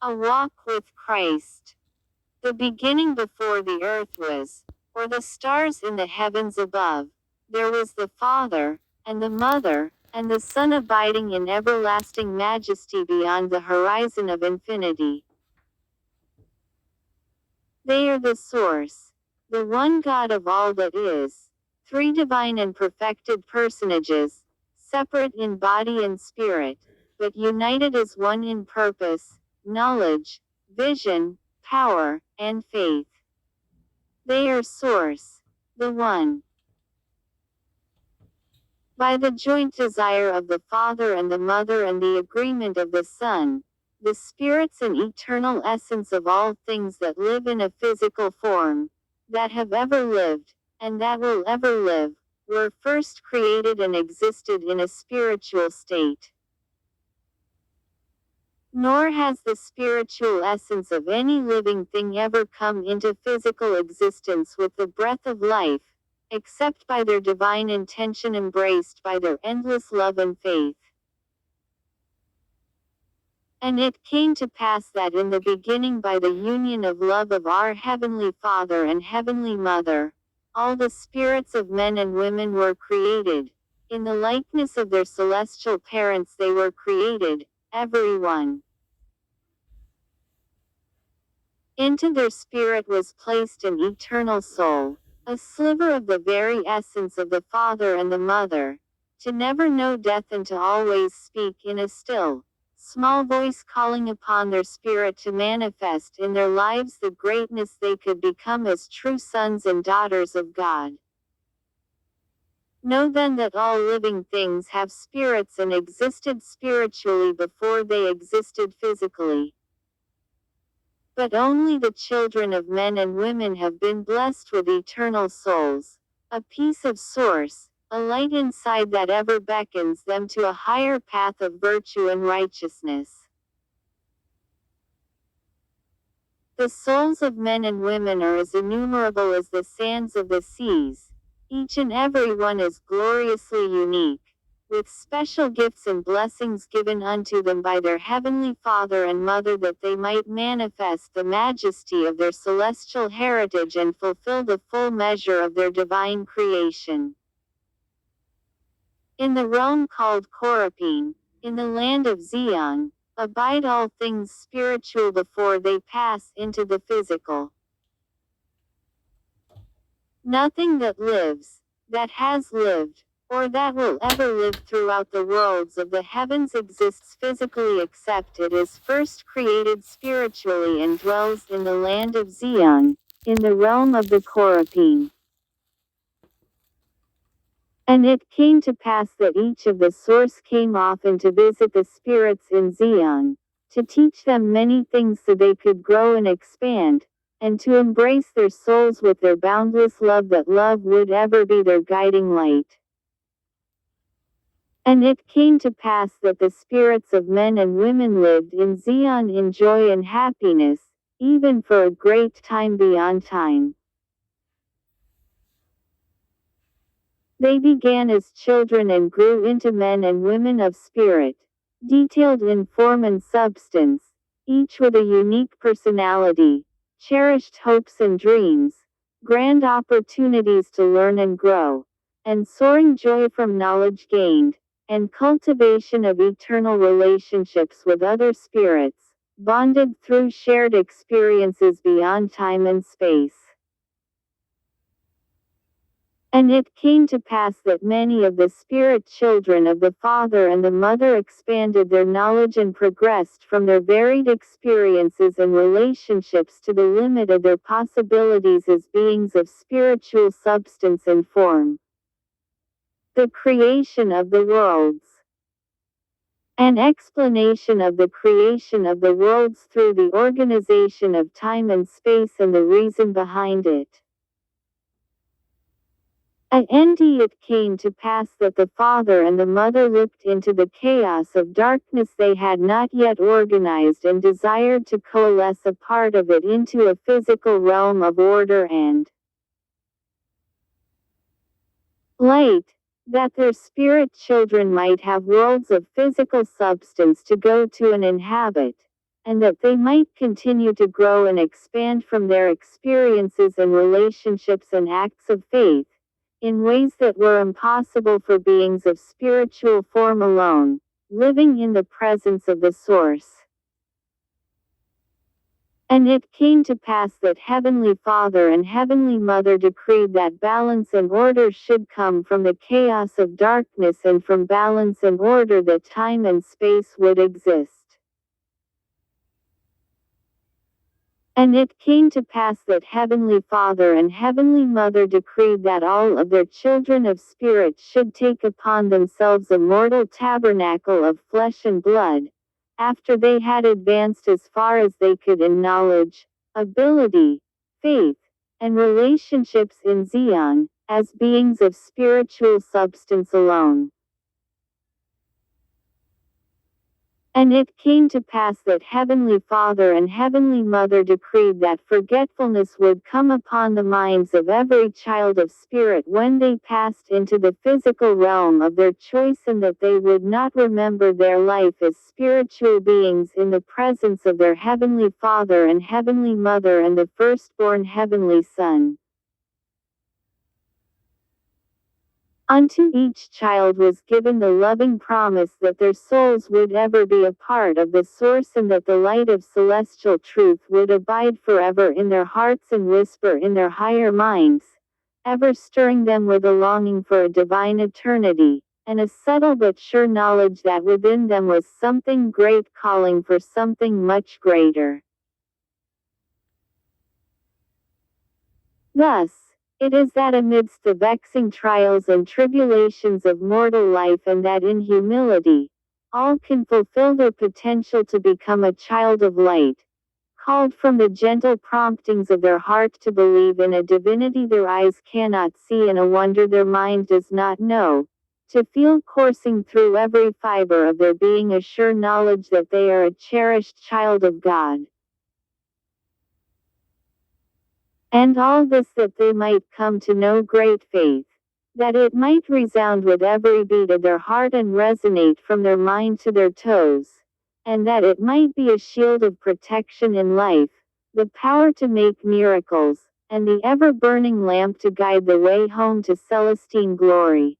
A walk with Christ. The beginning before the earth was, or the stars in the heavens above, there was the Father, and the Mother, and the Son abiding in everlasting majesty beyond the horizon of infinity. They are the source, the one God of all that is, three divine and perfected personages, separate in body and spirit, but united as one in purpose, knowledge, vision, power, and faith. They are source, the one. By the joint desire of the Father and the Mother and the agreement of the Son, the spirits and eternal essence of all things that live in a physical form, that have ever lived, and that will ever live, were first created and existed in a spiritual state. Nor has the spiritual essence of any living thing ever come into physical existence with the breath of life, except by their divine intention embraced by their endless love and faith. And it came to pass that in the beginning by the union of love of our Heavenly Father and Heavenly Mother, all the spirits of men and women were created, in the likeness of their celestial parents they were created, every one. Into their spirit was placed an eternal soul, a sliver of the very essence of the Father and the Mother, to never know death and to always speak in a still, small voice calling upon their spirit to manifest in their lives the greatness they could become as true sons and daughters of God. Know then that all living things have spirits and existed spiritually before they existed physically. But only the children of men and women have been blessed with eternal souls, a piece of source, a light inside that ever beckons them to a higher path of virtue and righteousness. The souls of men and women are as innumerable as the sands of the seas, each and every one is gloriously unique, with special gifts and blessings given unto them by their Heavenly Father and Mother that they might manifest the majesty of their celestial heritage and fulfill the full measure of their divine creation. In the realm called Korapine, in the land of Zion, abide all things spiritual before they pass into the physical. Nothing that lives, that has lived, or that will ever live throughout the worlds of the heavens exists physically except it is first created spiritually and dwells in the land of Zion, in the realm of the Korapine. And it came to pass that each of the source came often to visit the spirits in Zion, to teach them many things so they could grow and expand, and to embrace their souls with their boundless love that love would ever be their guiding light. And it came to pass that the spirits of men and women lived in Zion in joy and happiness, even for a great time beyond time. They began as children and grew into men and women of spirit, detailed in form and substance, each with a unique personality, cherished hopes and dreams, grand opportunities to learn and grow, and soaring joy from knowledge gained, and cultivation of eternal relationships with other spirits, bonded through shared experiences beyond time and space. And it came to pass that many of the spirit children of the Father and the Mother expanded their knowledge and progressed from their varied experiences and relationships to the limit of their possibilities as beings of spiritual substance and form. The creation of the worlds. An explanation of the creation of the worlds through the organization of time and space and the reason behind it. And it came to pass that the Father and the Mother looked into the chaos of darkness they had not yet organized and desired to coalesce a part of it into a physical realm of order and light, that their spirit children might have worlds of physical substance to go to and inhabit, and that they might continue to grow and expand from their experiences and relationships and acts of faith, in ways that were impossible for beings of spiritual form alone, living in the presence of the Source. And it came to pass that Heavenly Father and Heavenly Mother decreed that balance and order should come from the chaos of darkness, and from balance and order that time and space would exist. And it came to pass that Heavenly Father and Heavenly Mother decreed that all of their children of spirit should take upon themselves a mortal tabernacle of flesh and blood, after they had advanced as far as they could in knowledge, ability, faith, and relationships in Zion, as beings of spiritual substance alone. And it came to pass that Heavenly Father and Heavenly Mother decreed that forgetfulness would come upon the minds of every child of spirit when they passed into the physical realm of their choice, and that they would not remember their life as spiritual beings in the presence of their Heavenly Father and Heavenly Mother and the firstborn Heavenly Son. Unto each child was given the loving promise that their souls would ever be a part of the Source, and that the light of celestial truth would abide forever in their hearts and whisper in their higher minds, ever stirring them with a longing for a divine eternity, and a subtle but sure knowledge that within them was something great calling for something much greater. Thus, it is that amidst the vexing trials and tribulations of mortal life, and that in humility, all can fulfill their potential to become a child of light, called from the gentle promptings of their heart to believe in a divinity their eyes cannot see and a wonder their mind does not know, to feel coursing through every fiber of their being a sure knowledge that they are a cherished child of God. And all this that they might come to know great faith, that it might resound with every beat of their heart and resonate from their mind to their toes, and that it might be a shield of protection in life, the power to make miracles, and the ever-burning lamp to guide the way home to celestine glory.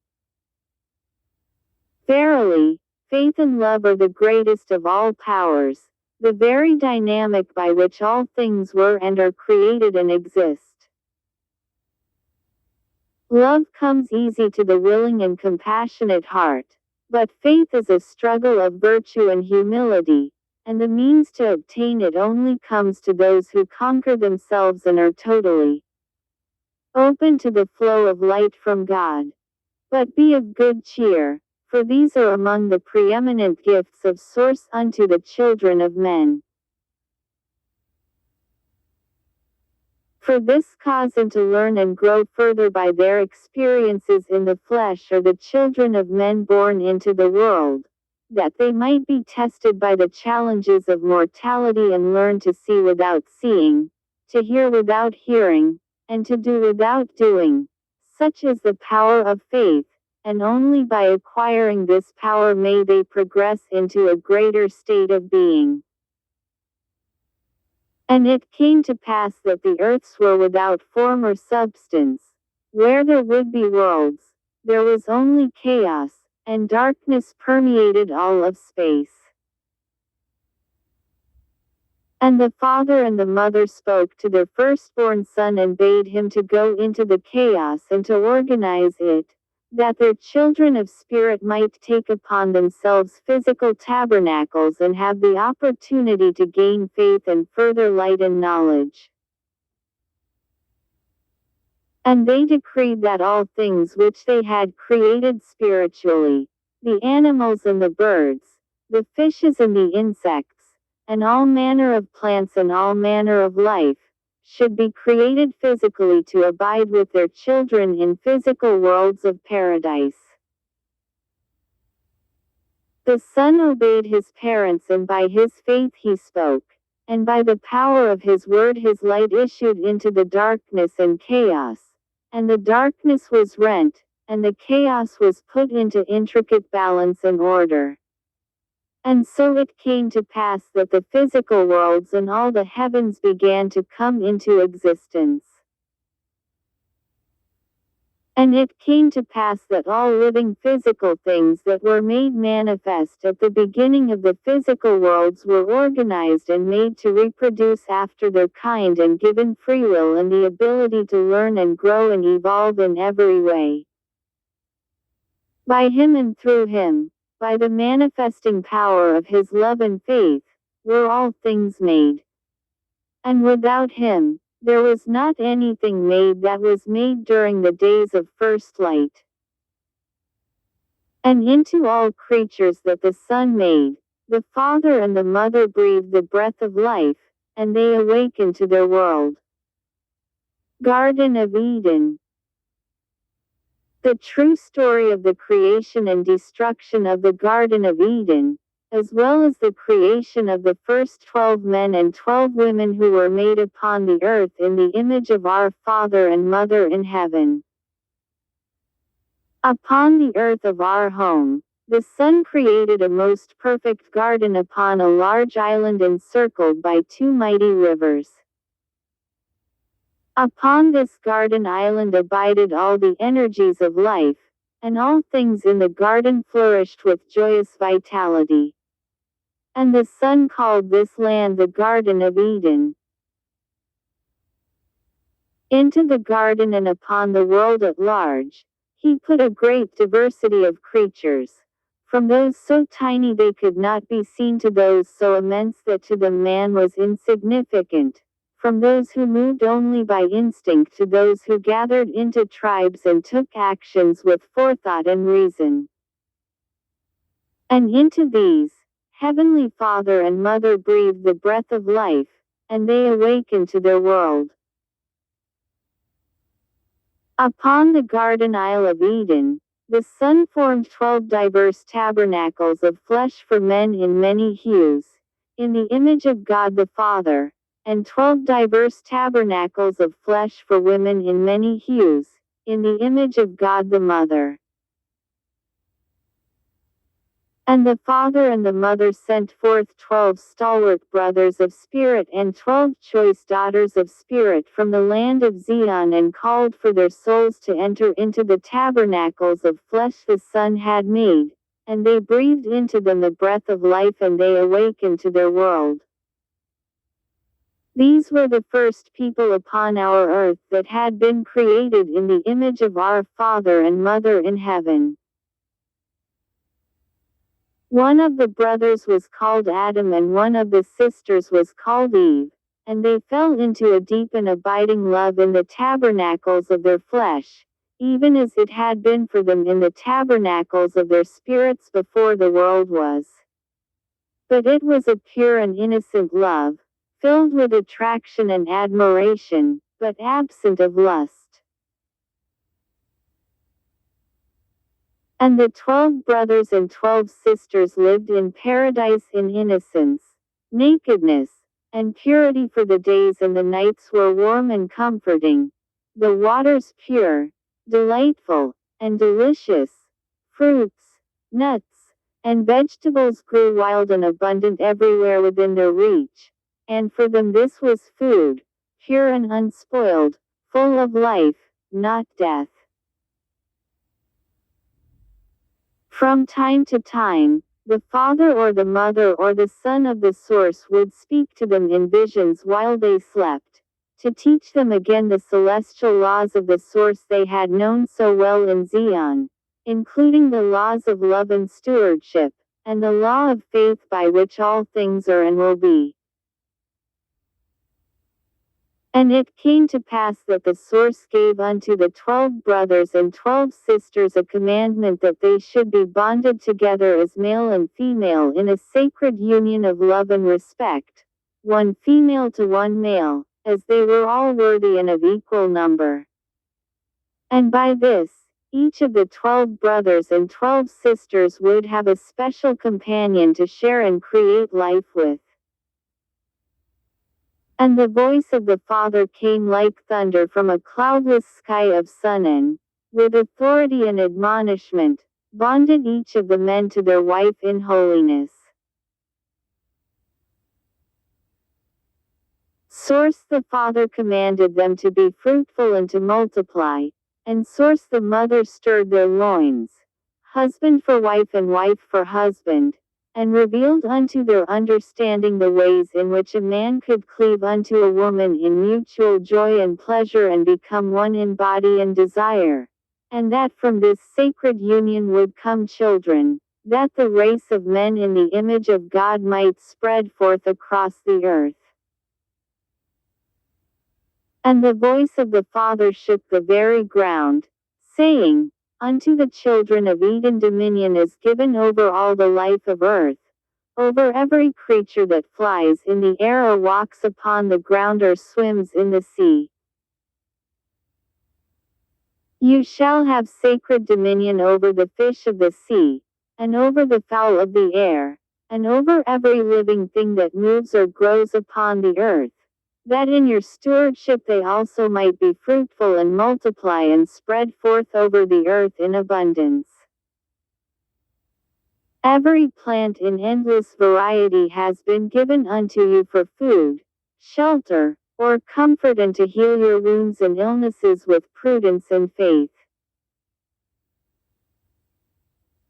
Verily, faith and love are the greatest of all powers, the very dynamic by which all things were and are created and exist. Love comes easy to the willing and compassionate heart, but faith is a struggle of virtue and humility, and the means to obtain it only comes to those who conquer themselves and are totally open to the flow of light from God. But be of good cheer, for these are among the preeminent gifts of Source unto the children of men. For this cause, and to learn and grow further by their experiences in the flesh, are the children of men born into the world, that they might be tested by the challenges of mortality and learn to see without seeing, to hear without hearing, and to do without doing. Such is the power of faith, and only by acquiring this power may they progress into a greater state of being. And it came to pass that the earths were without form or substance. Where there would be worlds, there was only chaos, and darkness permeated all of space. And the father and the mother spoke to their firstborn son and bade him to go into the chaos and to organize it, that their children of spirit might take upon themselves physical tabernacles and have the opportunity to gain faith and further light and knowledge. And they decreed that all things which they had created spiritually, the animals and the birds, the fishes and the insects, and all manner of plants and all manner of life, should be created physically to abide with their children in physical worlds of paradise. The son obeyed his parents, and by his faith he spoke, and by the power of his word his light issued into the darkness and chaos, and the darkness was rent, and the chaos was put into intricate balance and order. And so it came to pass that the physical worlds and all the heavens began to come into existence. And it came to pass that all living physical things that were made manifest at the beginning of the physical worlds were organized and made to reproduce after their kind and given free will and the ability to learn and grow and evolve in every way. By him and through him, by the manifesting power of his love and faith, were all things made. And without him, there was not anything made that was made during the days of first light. And into all creatures that the Son made, the Father and the Mother breathed the breath of life, and they awakened to their world. Garden of Eden. The true story of the creation and destruction of the Garden of Eden, as well as the creation of the first 12 men and 12 women who were made upon the earth in the image of our Father and Mother in heaven. Upon the earth of our home, the Son created a most perfect garden upon a large island encircled by 2 mighty rivers. Upon this garden island abided all the energies of life, and all things in the garden flourished with joyous vitality. And the Son called this land the Garden of Eden. Into the garden and upon the world at large, he put a great diversity of creatures, from those so tiny they could not be seen to those so immense that to them man was insignificant, from those who moved only by instinct to those who gathered into tribes and took actions with forethought and reason. And into these, Heavenly Father and Mother breathed the breath of life, and they awakened to their world. Upon the garden isle of Eden, the Son formed 12 diverse tabernacles of flesh for men in many hues, in the image of God the Father, and 12 diverse tabernacles of flesh for women in many hues, in the image of God the Mother. And the Father and the Mother sent forth 12 stalwart brothers of spirit and 12 choice daughters of spirit from the land of Zion and called for their souls to enter into the tabernacles of flesh the Son had made, and they breathed into them the breath of life and they awakened to their world. These were the first people upon our earth that had been created in the image of our Father and Mother in heaven. One of the brothers was called Adam and one of the sisters was called Eve, and they fell into a deep and abiding love in the tabernacles of their flesh, even as it had been for them in the tabernacles of their spirits before the world was. But it was a pure and innocent love, filled with attraction and admiration, but absent of lust. And the 12 brothers and 12 sisters lived in paradise in innocence, nakedness, and purity, for the days and the nights were warm and comforting, the waters pure, delightful, and delicious, fruits, nuts, and vegetables grew wild and abundant everywhere within their reach, and for them this was food, pure and unspoiled, full of life, not death. From time to time, the Father or the Mother or the Son of the Source would speak to them in visions while they slept, to teach them again the celestial laws of the Source they had known so well in Zion, including the laws of love and stewardship, and the law of faith by which all things are and will be. And it came to pass that the Source gave unto the 12 brothers and 12 sisters a commandment that they should be bonded together as male and female in a sacred union of love and respect, one female to one male, as they were all worthy and of equal number. And by this, each of the 12 brothers and 12 sisters would have a special companion to share and create life with. And the voice of the Father came like thunder from a cloudless sky of sun and, with authority and admonishment, bonded each of the men to their wife in holiness. Source the Father commanded them to be fruitful and to multiply, and Source the Mother stirred their loins, husband for wife and wife for husband, and revealed unto their understanding the ways in which a man could cleave unto a woman in mutual joy and pleasure and become one in body and desire, and that from this sacred union would come children, that the race of men in the image of God might spread forth across the earth. And the voice of the Father shook the very ground, saying, Unto the children of Eden dominion is given over all the life of earth, over every creature that flies in the air or walks upon the ground or swims in the sea. You shall have sacred dominion over the fish of the sea, and over the fowl of the air, and over every living thing that moves or grows upon the earth, that in your stewardship they also might be fruitful and multiply and spread forth over the earth in abundance. Every plant in endless variety has been given unto you for food, shelter, or comfort, and to heal your wounds and illnesses with prudence and faith.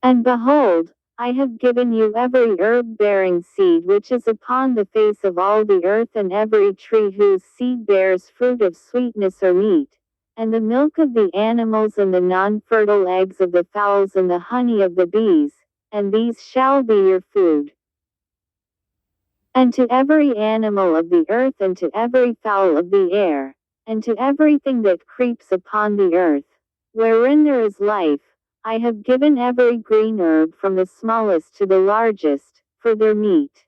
And behold, I have given you every herb-bearing seed which is upon the face of all the earth, and every tree whose seed bears fruit of sweetness or meat, and the milk of the animals, and the non-fertile eggs of the fowls, and the honey of the bees, and these shall be your food. And to every animal of the earth, and to every fowl of the air, and to everything that creeps upon the earth, wherein there is life, I have given every green herb from the smallest to the largest, for their meat.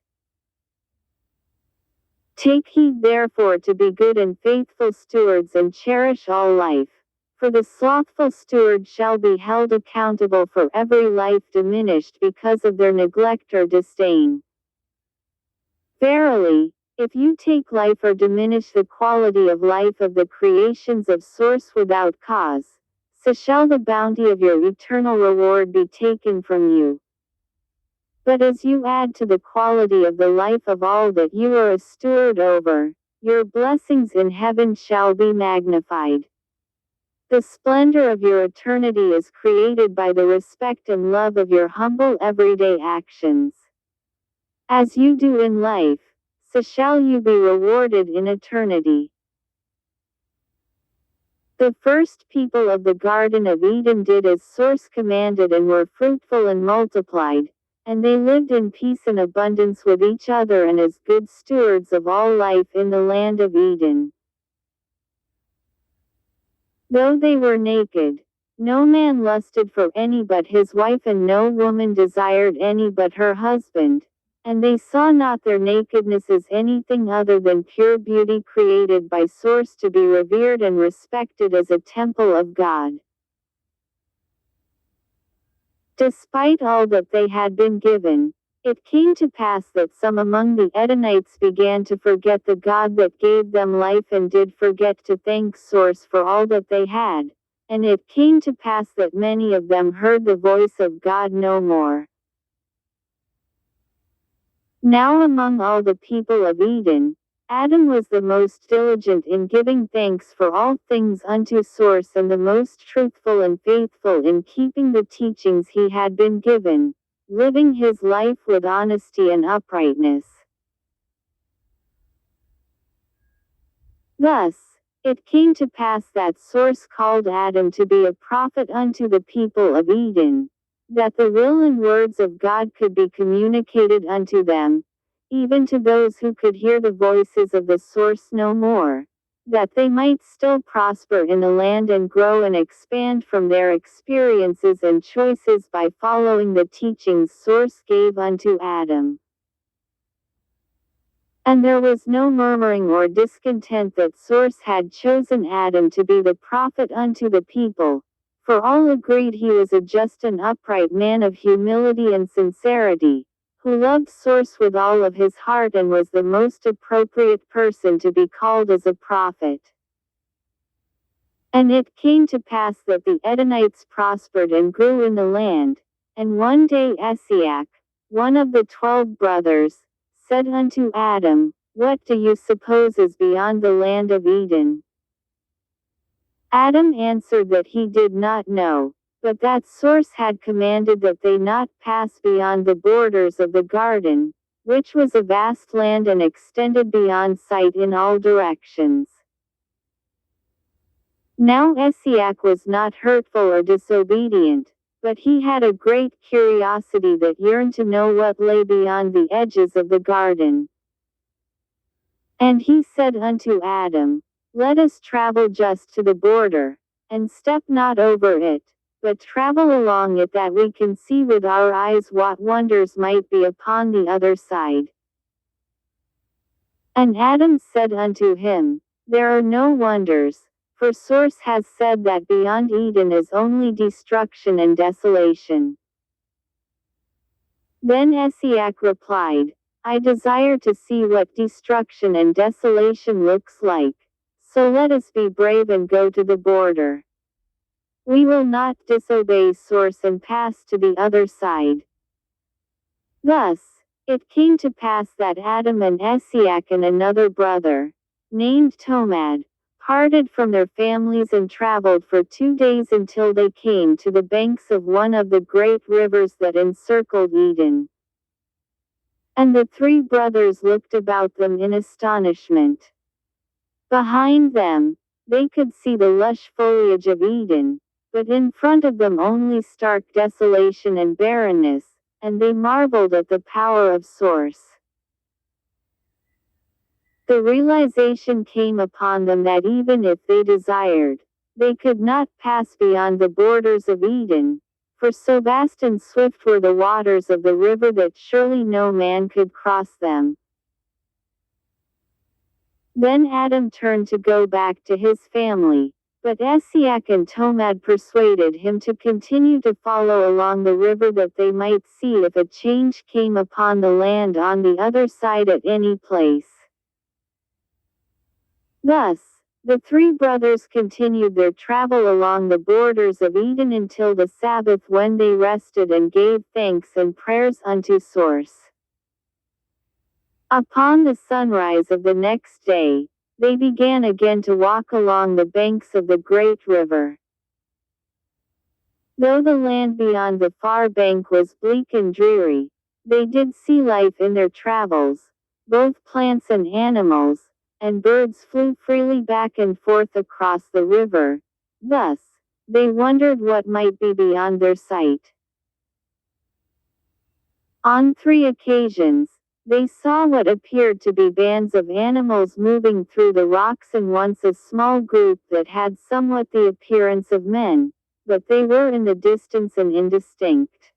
Take heed therefore to be good and faithful stewards, and cherish all life, for the slothful steward shall be held accountable for every life diminished because of their neglect or disdain. Verily, if you take life or diminish the quality of life of the creations of Source without cause, so shall the bounty of your eternal reward be taken from you. But as you add to the quality of the life of all that you are a steward over, your blessings in heaven shall be magnified. The splendor of your eternity is created by the respect and love of your humble everyday actions. As you do in life, so shall you be rewarded in eternity. The first people of the Garden of Eden did as Source commanded and were fruitful and multiplied, and they lived in peace and abundance with each other and as good stewards of all life in the land of Eden. Though they were naked, no man lusted for any but his wife, and no woman desired any but her husband. And they saw not their nakedness as anything other than pure beauty created by Source to be revered and respected as a temple of God. Despite all that they had been given, it came to pass that some among the Edenites began to forget the God that gave them life, and did forget to thank Source for all that they had, and it came to pass that many of them heard the voice of God no more. Now among all the people of Eden, Adam was the most diligent in giving thanks for all things unto Source, and the most truthful and faithful in keeping the teachings he had been given, living his life with honesty and uprightness. Thus, it came to pass that Source called Adam to be a prophet unto the people of Eden, that the will and words of God could be communicated unto them, even to those who could hear the voices of the Source no more, that they might still prosper in the land and grow and expand from their experiences and choices by following the teachings Source gave unto Adam. And there was no murmuring or discontent that Source had chosen Adam to be the prophet unto the people, for all agreed he was a just and upright man of humility and sincerity, who loved Source with all of his heart and was the most appropriate person to be called as a prophet. And it came to pass that the Edenites prospered and grew in the land, and one day Esiach, one of the 12 brothers, said unto Adam, what do you suppose is beyond the land of Eden?" Adam answered that he did not know, but that Source had commanded that they not pass beyond the borders of the garden, which was a vast land and extended beyond sight in all directions. Now Esiach was not hurtful or disobedient, but he had a great curiosity that yearned to know what lay beyond the edges of the garden. And he said unto Adam, "Let us travel just to the border, and step not over it, but travel along it that we can see with our eyes what wonders might be upon the other side." And Adam said unto him, "There are no wonders, for Source has said that beyond Eden is only destruction and desolation." Then Esiach replied, "I desire to see what destruction and desolation looks like, so let us be brave and go to the border. We will not disobey Source and pass to the other side." Thus, it came to pass that Adam and Esiach and another brother, named Tomad, parted from their families and traveled for 2 days until they came to the banks of one of the great rivers that encircled Eden. And the three brothers looked about them in astonishment. Behind them, they could see the lush foliage of Eden, but in front of them only stark desolation and barrenness, and they marveled at the power of Source. The realization came upon them that even if they desired, they could not pass beyond the borders of Eden, for so vast and swift were the waters of the river that surely no man could cross them. Then Adam turned to go back to his family, but Esiach and Tomad persuaded him to continue to follow along the river that they might see if a change came upon the land on the other side at any place. Thus, the three brothers continued their travel along the borders of Eden until the Sabbath, when they rested and gave thanks and prayers unto Source. Upon the sunrise of the next day, they began again to walk along the banks of the great river. Though the land beyond the far bank was bleak and dreary, they did see life in their travels. Both plants and animals, and birds flew freely back and forth across the river. Thus, they wondered what might be beyond their sight. On 3 occasions, they saw what appeared to be bands of animals moving through the rocks, and once a small group that had somewhat the appearance of men, but they were in the distance and indistinct.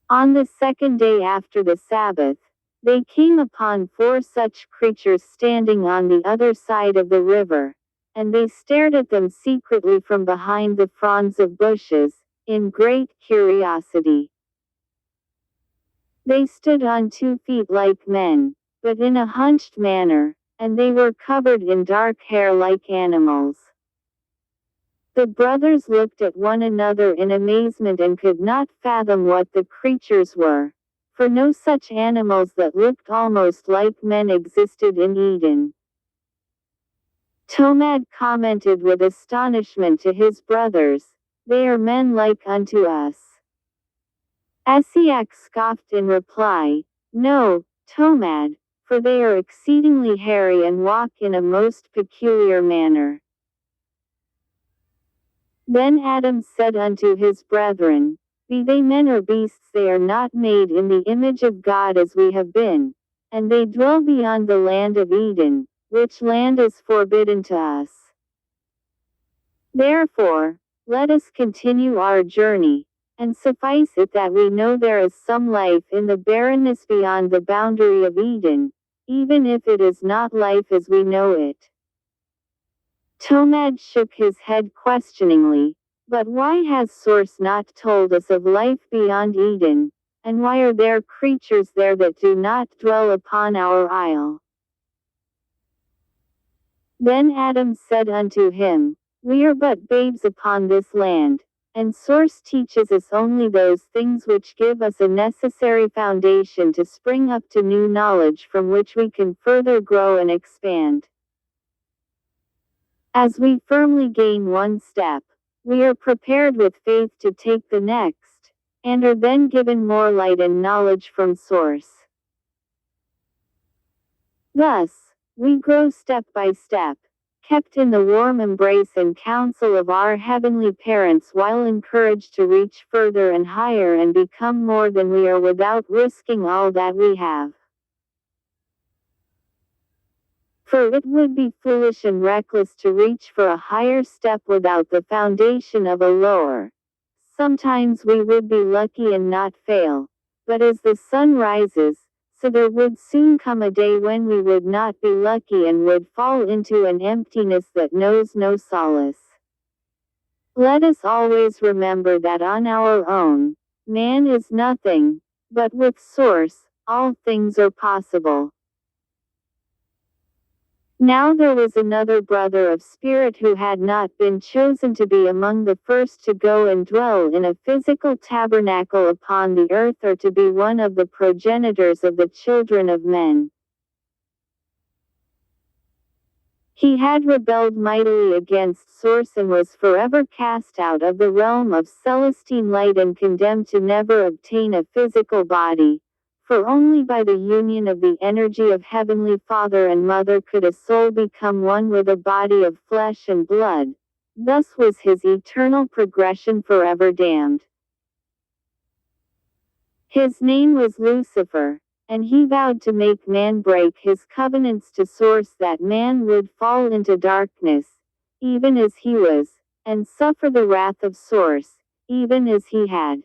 On the 2nd day after the Sabbath, they came upon 4 such creatures standing on the other side of the river, and they stared at them secretly from behind the fronds of bushes, in great curiosity. They stood on 2 feet like men, but in a hunched manner, and they were covered in dark hair like animals. The brothers looked at one another in amazement and could not fathom what the creatures were, for no such animals that looked almost like men existed in Eden. Tomad commented with astonishment to his brothers, "They are men like unto us." Esiach scoffed in reply, "No, Tomad, for they are exceedingly hairy and walk in a most peculiar manner." Then Adam said unto his brethren, "Be they men or beasts, they are not made in the image of God as we have been, and they dwell beyond the land of Eden, which land is forbidden to us. Therefore, let us continue our journey, and suffice it that we know there is some life in the barrenness beyond the boundary of Eden, even if it is not life as we know it." Tomad shook his head questioningly, "But why has Source not told us of life beyond Eden, and why are there creatures there that do not dwell upon our isle?" Then Adam said unto him, "We are but babes upon this land, and Source teaches us only those things which give us a necessary foundation to spring up to new knowledge from which we can further grow and expand. As we firmly gain one step, we are prepared with faith to take the next, and are then given more light and knowledge from Source. Thus, we grow step by step, kept in the warm embrace and counsel of our heavenly parents while encouraged to reach further and higher and become more than we are without risking all that we have. For it would be foolish and reckless to reach for a higher step without the foundation of a lower. Sometimes we would be lucky and not fail, but as the sun rises, so there would soon come a day when we would not be lucky and would fall into an emptiness that knows no solace. Let us always remember that on our own, man is nothing, but with Source, all things are possible. Now there was another brother of spirit who had not been chosen to be among the first to go and dwell in a physical tabernacle upon the earth or to be one of the progenitors of the children of men. He had rebelled mightily against Source and was forever cast out of the realm of celestine light and condemned to never obtain a physical body. For only by the union of the energy of Heavenly Father and Mother could a soul become one with a body of flesh and blood. Thus was his eternal progression forever damned. His name was Lucifer, and he vowed to make man break his covenants to Source that man would fall into darkness, even as he was, and suffer the wrath of Source, even as he had.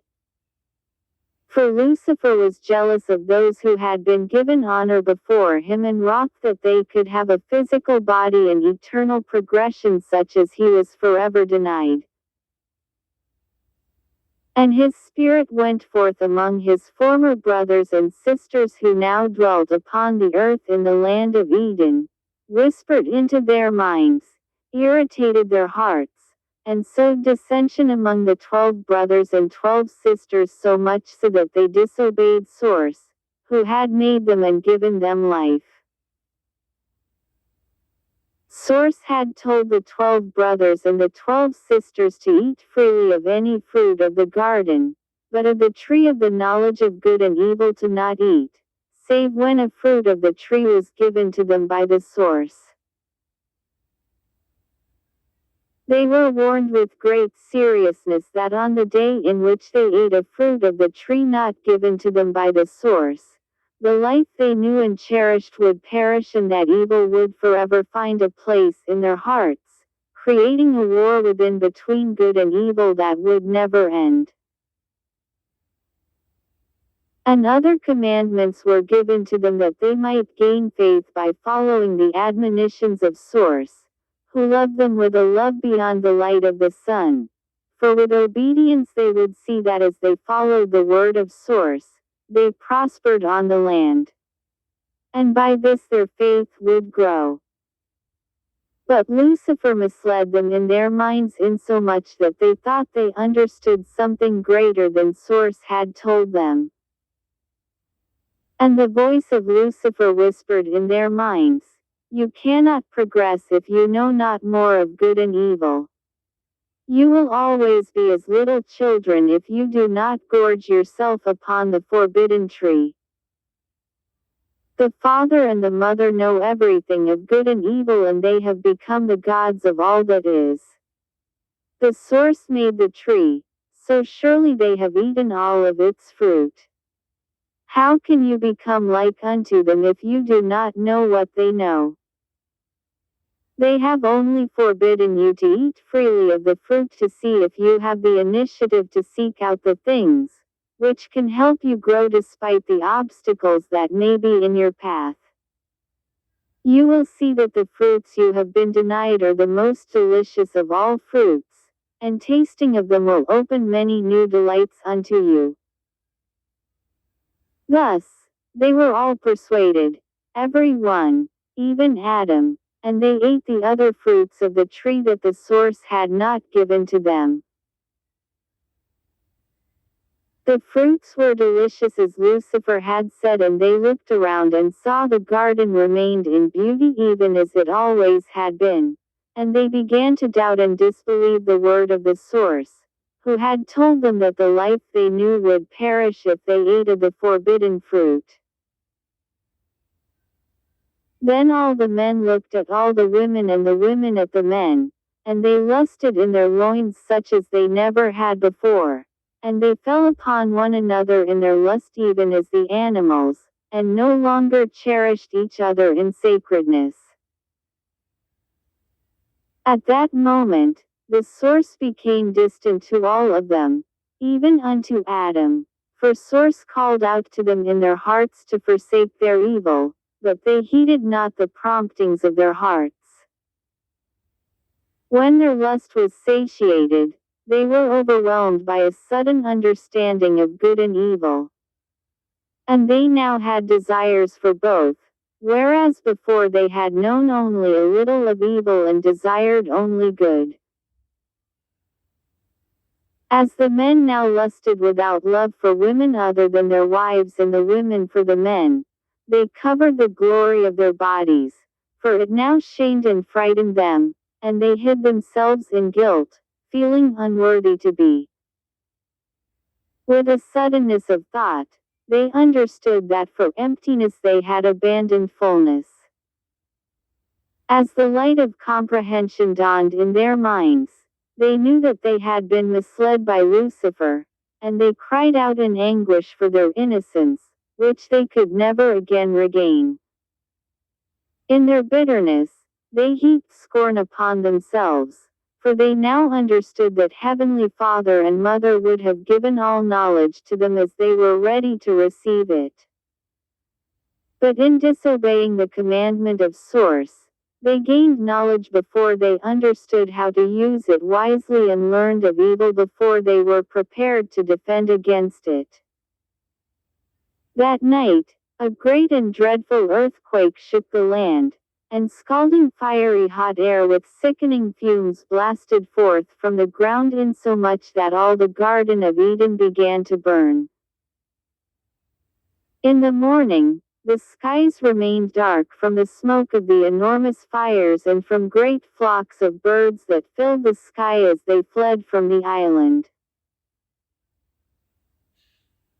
For Lucifer was jealous of those who had been given honor before him and wroth that they could have a physical body and eternal progression such as he was forever denied. And his spirit went forth among his former brothers and sisters who now dwelt upon the earth in the land of Eden, whispered into their minds, irritated their hearts, and sowed dissension among the 12 brothers and 12 sisters so much so that they disobeyed Source, who had made them and given them life. Source had told the 12 brothers and the 12 sisters to eat freely of any fruit of the garden, but of the tree of the knowledge of good and evil to not eat, save when a fruit of the tree was given to them by the Source. They were warned with great seriousness that on the day in which they ate a fruit of the tree not given to them by the Source, the life they knew and cherished would perish and that evil would forever find a place in their hearts, creating a war within between good and evil that would never end. And other commandments were given to them that they might gain faith by following the admonitions of Source, who loved them with a love beyond the light of the sun. For with obedience they would see that as they followed the word of Source, they prospered on the land. And by this their faith would grow. But Lucifer misled them in their minds insomuch that they thought they understood something greater than Source had told them. And the voice of Lucifer whispered in their minds, "You cannot progress if you know not more of good and evil. You will always be as little children if you do not gorge yourself upon the forbidden tree." The father and the mother know everything of good and evil and they have become the gods of all that is. The Source made the tree, so surely they have eaten all of its fruit. How can you become like unto them if you do not know what they know? They have only forbidden you to eat freely of the fruit to see if you have the initiative to seek out the things, which can help you grow despite the obstacles that may be in your path. You will see that the fruits you have been denied are the most delicious of all fruits, and tasting of them will open many new delights unto you. Thus, they were all persuaded, every one, even Adam, and they ate the other fruits of the tree that the Source had not given to them. The fruits were delicious as Lucifer had said, and they looked around and saw the garden remained in beauty even as it always had been. And they began to doubt and disbelieve the word of the source, who had told them that the life they knew would perish if they ate of the forbidden fruit. Then all the men looked at all the women and the women at the men, and they lusted in their loins such as they never had before. And they fell upon one another in their lust even as the animals, and no longer cherished each other in sacredness. At that moment, the source became distant to all of them, even unto Adam. For source called out to them in their hearts to forsake their evil, but they heeded not the promptings of their hearts. When their lust was satiated, they were overwhelmed by a sudden understanding of good and evil. And they now had desires for both, whereas before they had known only a little of evil and desired only good. As the men now lusted without love for women other than their wives and the women for the men, they covered the glory of their bodies, for it now shamed and frightened them, and they hid themselves in guilt, feeling unworthy to be. With a suddenness of thought, they understood that for emptiness they had abandoned fullness. As the light of comprehension dawned in their minds, they knew that they had been misled by Lucifer, and they cried out in anguish for their innocence, which they could never again regain. In their bitterness, they heaped scorn upon themselves, for they now understood that Heavenly Father and Mother would have given all knowledge to them as they were ready to receive it. But in disobeying the commandment of Source, they gained knowledge before they understood how to use it wisely and learned of evil before they were prepared to defend against it. That night, a great and dreadful earthquake shook the land, and scalding fiery hot air with sickening fumes blasted forth from the ground insomuch that all the Garden of Eden began to burn. In the morning, the skies remained dark from the smoke of the enormous fires and from great flocks of birds that filled the sky as they fled from the island.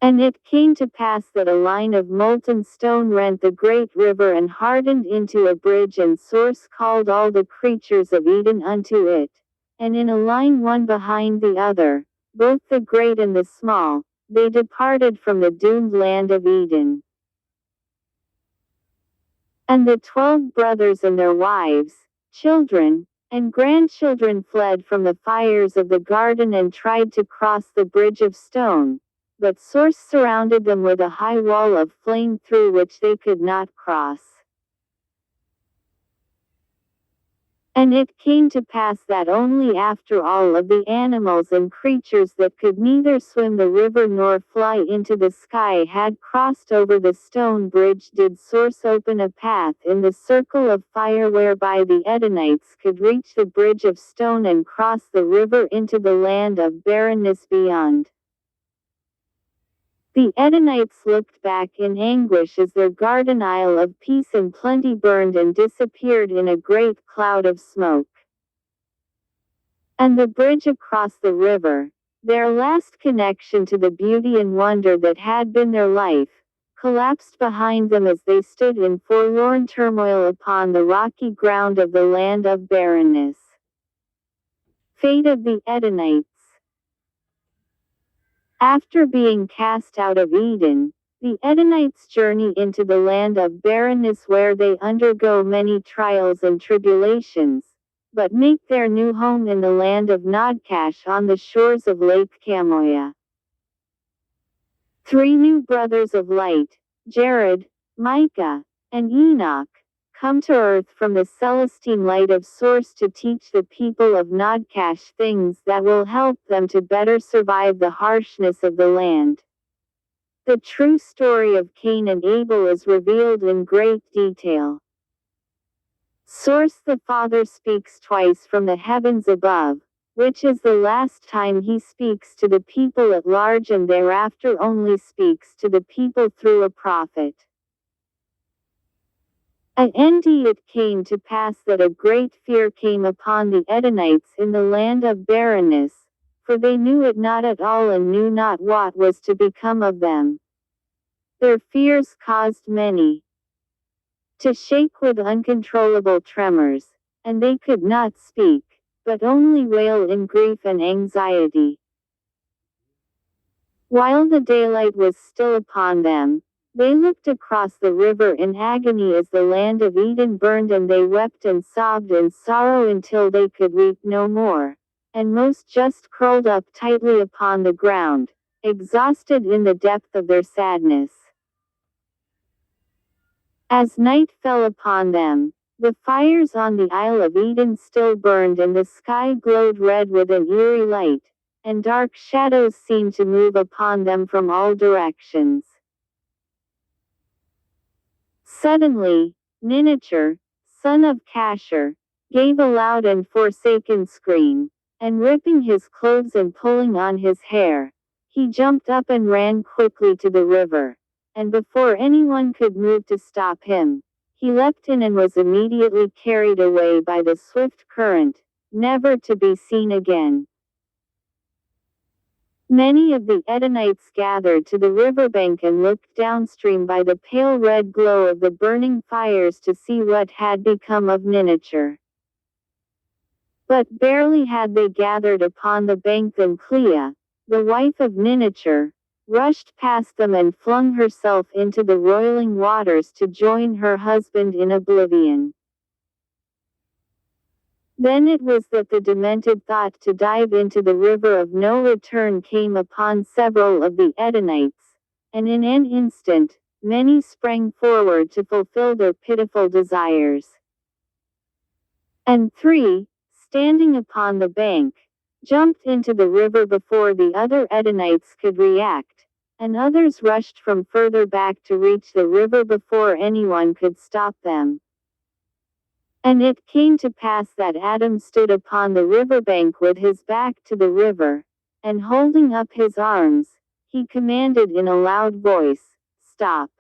And it came to pass that a line of molten stone rent the great river and hardened into a bridge, and Source called all the creatures of Eden unto it, and in a line one behind the other, both the great and the small, they departed from the doomed land of Eden. And the 12 brothers and their wives, children, and grandchildren fled from the fires of the garden and tried to cross the bridge of stone, but Source surrounded them with a high wall of flame through which they could not cross. And it came to pass that only after all of the animals and creatures that could neither swim the river nor fly into the sky had crossed over the stone bridge did Source open a path in the circle of fire whereby the Edenites could reach the bridge of stone and cross the river into the land of barrenness beyond. The Edenites looked back in anguish as their garden isle of peace and plenty burned and disappeared in a great cloud of smoke. And the bridge across the river, their last connection to the beauty and wonder that had been their life, collapsed behind them as they stood in forlorn turmoil upon the rocky ground of the land of barrenness. Fate of the Edenites. After being cast out of Eden, the Edenites journey into the land of barrenness where they undergo many trials and tribulations, but make their new home in the land of Nodkash on the shores of Lake Kamoya. 3 new brothers of light, Jared, Micah, and Enoch, come to earth from the celestine light of Source to teach the people of Nodkash things that will help them to better survive the harshness of the land. The true story of Cain and Abel is revealed in great detail. Source the Father speaks twice from the heavens above, which is the last time he speaks to the people at large and thereafter only speaks to the people through a prophet. And it came to pass that a great fear came upon the Edomites in the land of barrenness, for they knew it not at all and knew not what was to become of them. Their fears caused many to shake with uncontrollable tremors, and they could not speak, but only wail in grief and anxiety. While the daylight was still upon them, they looked across the river in agony as the land of Eden burned, and they wept and sobbed in sorrow until they could weep no more, and most just curled up tightly upon the ground, exhausted in the depth of their sadness. As night fell upon them, the fires on the Isle of Eden still burned and the sky glowed red with an eerie light, and dark shadows seemed to move upon them from all directions. Suddenly, Ninachur, son of Cashur, gave a loud and forsaken scream, and ripping his clothes and pulling on his hair, he jumped up and ran quickly to the river, and before anyone could move to stop him, he leapt in and was immediately carried away by the swift current, never to be seen again. Many of the Edomites gathered to the riverbank and looked downstream by the pale red glow of the burning fires to see what had become of Ninachur. But barely had they gathered upon the bank than Clea, the wife of Ninachur, rushed past them and flung herself into the roiling waters to join her husband in oblivion. Then it was that the demented thought to dive into the river of no return came upon several of the Edomites, and in an instant, many sprang forward to fulfill their pitiful desires. And 3, standing upon the bank, jumped into the river before the other Edomites could react, and others rushed from further back to reach the river before anyone could stop them. And it came to pass that Adam stood upon the riverbank with his back to the river, and holding up his arms, he commanded in a loud voice, "Stop!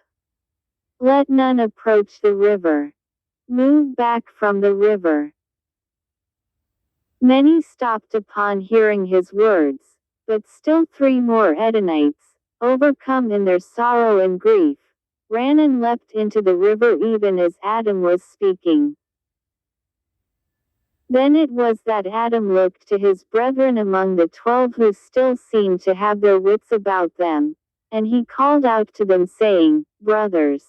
Let none approach the river. Move back from the river." Many stopped upon hearing his words, but still 3 more Edomites, overcome in their sorrow and grief, ran and leapt into the river even as Adam was speaking. Then it was that Adam looked to his brethren among the 12 who still seemed to have their wits about them, and he called out to them saying, "Brothers,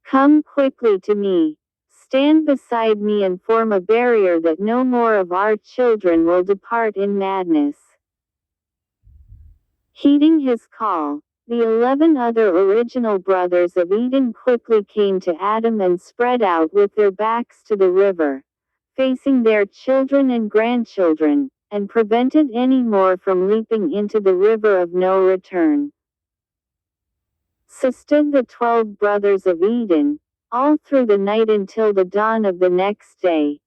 come quickly to me, stand beside me and form a barrier that no more of our children will depart in madness." Heeding his call, the 11 other original brothers of Eden quickly came to Adam and spread out with their backs to the river, facing their children and grandchildren, and prevented any more from leaping into the river of no return. So stood the 12 brothers of Eden, all through the night until the dawn of the next day.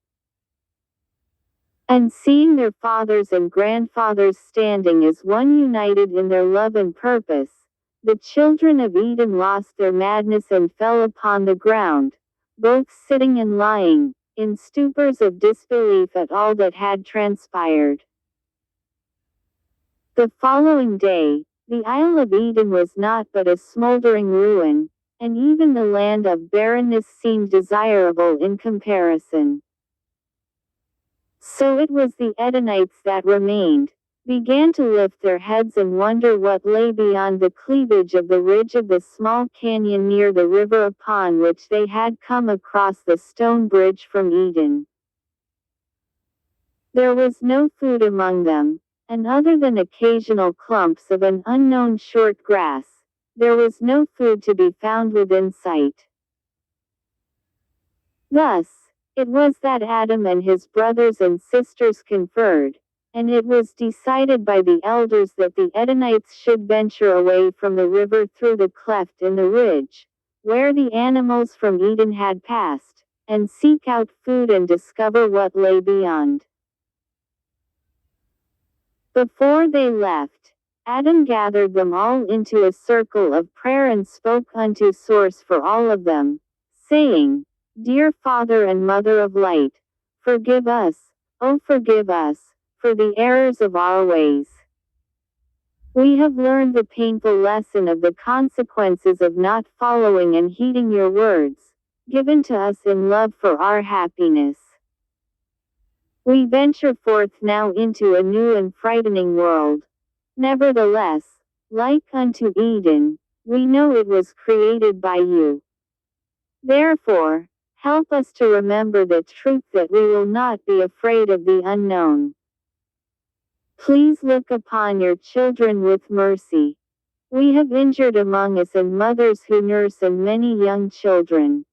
And seeing their fathers and grandfathers standing as one united in their love and purpose, the children of Eden lost their madness and fell upon the ground, both sitting and lying, in stupors of disbelief at all that had transpired. The following day, the Isle of Eden was not but a smoldering ruin, and even the land of barrenness seemed desirable in comparison. So it was the Edomites that remained, began to lift their heads and wonder what lay beyond the cleavage of the ridge of the small canyon near the river upon which they had come across the stone bridge from Eden. There was no food among them, and other than occasional clumps of an unknown short grass, there was no food to be found within sight. Thus, it was that Adam and his brothers and sisters conferred, and it was decided by the elders that the Edomites should venture away from the river through the cleft in the ridge, where the animals from Eden had passed, and seek out food and discover what lay beyond. Before they left, Adam gathered them all into a circle of prayer and spoke unto Source for all of them, saying, Dear Father and Mother of Light, forgive us, oh forgive us, for the errors of our ways. We have learned the painful lesson of the consequences of not following and heeding your words, given to us in love for our happiness. We venture forth now into a new and frightening world. Nevertheless, like unto Eden, we know it was created by you. Therefore, help us to remember the truth that we will not be afraid of the unknown. Please look upon your children with mercy. We have injured among us and mothers who nurse and many young children.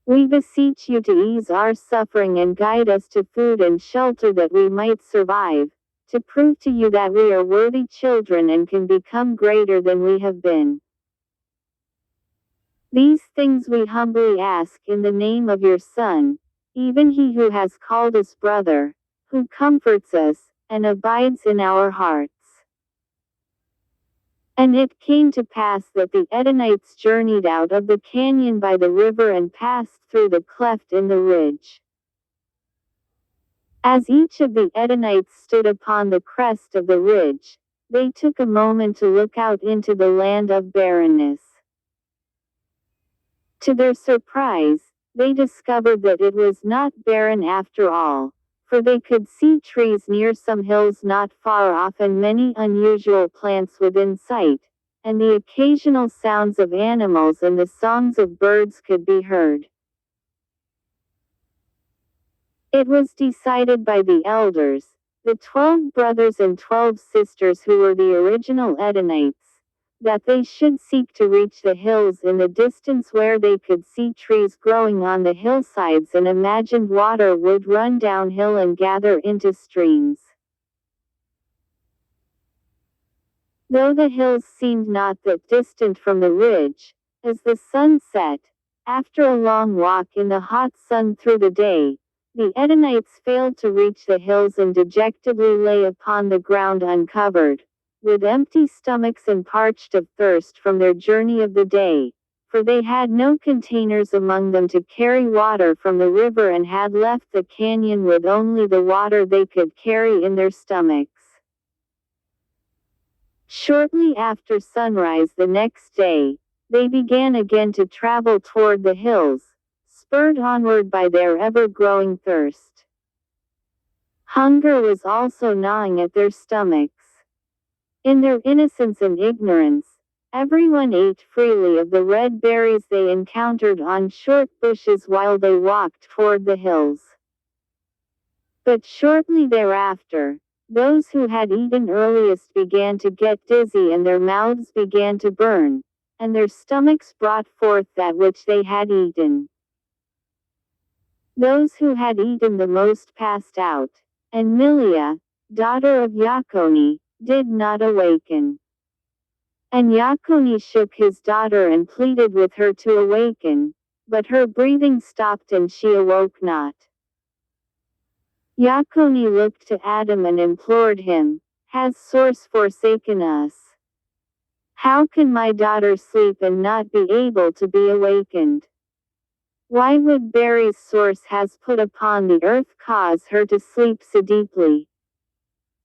We beseech you to ease our suffering and guide us to food and shelter that we might survive, to prove to you that we are worthy children and can become greater than we have been. These things we humbly ask in the name of your Son, even he who has called us brother, who comforts us, and abides in our hearts. And it came to pass that the Edenites journeyed out of the canyon by the river and passed through the cleft in the ridge. As each of the Edenites stood upon the crest of the ridge, they took a moment to look out into the land of barrenness. To their surprise, they discovered that it was not barren after all, for they could see trees near some hills not far off and many unusual plants within sight, and the occasional sounds of animals and the songs of birds could be heard. It was decided by the elders, the 12 brothers and 12 sisters who were the original Edenites, that they should seek to reach the hills in the distance where they could see trees growing on the hillsides and imagined water would run downhill and gather into streams. Though the hills seemed not that distant from the ridge, as the sun set, after a long walk in the hot sun through the day, the Edenites failed to reach the hills and dejectedly lay upon the ground uncovered, with empty stomachs and parched of thirst from their journey of the day, for they had no containers among them to carry water from the river and had left the canyon with only the water they could carry in their stomachs. Shortly after sunrise the next day, they began again to travel toward the hills, spurred onward by their ever-growing thirst. Hunger was also gnawing at their stomachs. In their innocence and ignorance, everyone ate freely of the red berries they encountered on short bushes while they walked toward the hills. But shortly thereafter, those who had eaten earliest began to get dizzy and their mouths began to burn, and their stomachs brought forth that which they had eaten. Those who had eaten the most passed out, and Milia, daughter of Jaconi, did not awaken. And Jaconi shook his daughter and pleaded with her to awaken, but her breathing stopped and she awoke not. Jaconi looked to Adam and implored him, Has Source forsaken us? How can my daughter sleep and not be able to be awakened? Why would Barry's Source has put upon the earth cause her to sleep so deeply?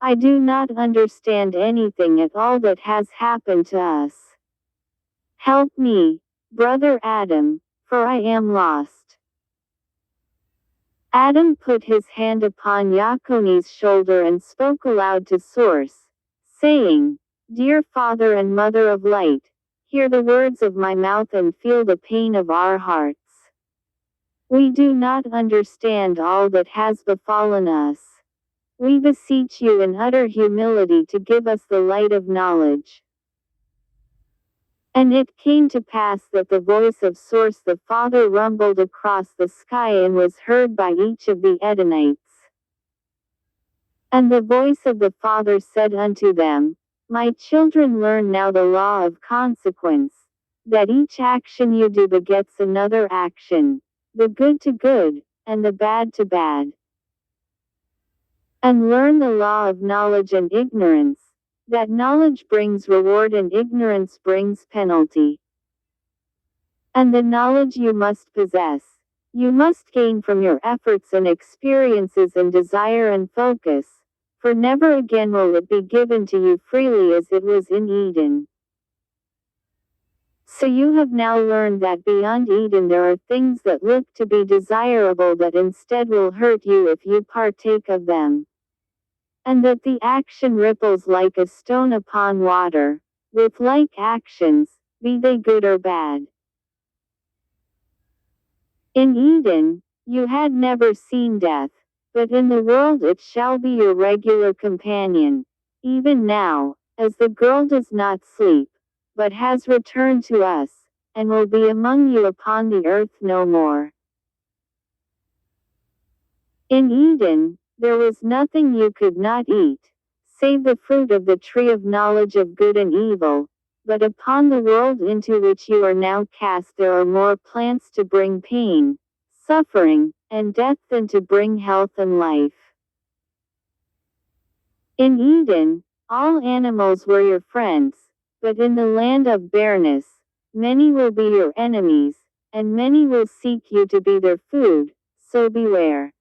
I do not understand anything at all that has happened to us. Help me, brother Adam, for I am lost. Adam put his hand upon Jaconi's shoulder and spoke aloud to Source, saying, Dear Father and Mother of Light, hear the words of my mouth and feel the pain of our hearts. We do not understand all that has befallen us. We beseech you in utter humility to give us the light of knowledge. And it came to pass that the voice of Source the Father rumbled across the sky and was heard by each of the Edenites. And the voice of the Father said unto them, My children, learn now the law of consequence, that each action you do begets another action, the good to good, and the bad to bad. and learn the law of knowledge and ignorance, that knowledge brings reward and ignorance brings penalty. And the knowledge you must possess, you must gain from your efforts and experiences and desire and focus, for never again will it be given to you freely as it was in Eden. So you have now learned that beyond Eden there are things that look to be desirable that instead will hurt you if you partake of them. And that the action ripples like a stone upon water, with like actions, be they good or bad. In Eden, you had never seen death, but in the world it shall be your regular companion, even now, as the girl does not sleep, but has returned to us, and will be among you upon the earth no more. In Eden, there was nothing you could not eat, save the fruit of the tree of knowledge of good and evil, but upon the world into which you are now cast there are more plants to bring pain, suffering, and death than to bring health and life. In Eden, all animals were your friends, but in the land of barrenness, many will be your enemies, and many will seek you to be their food, so beware.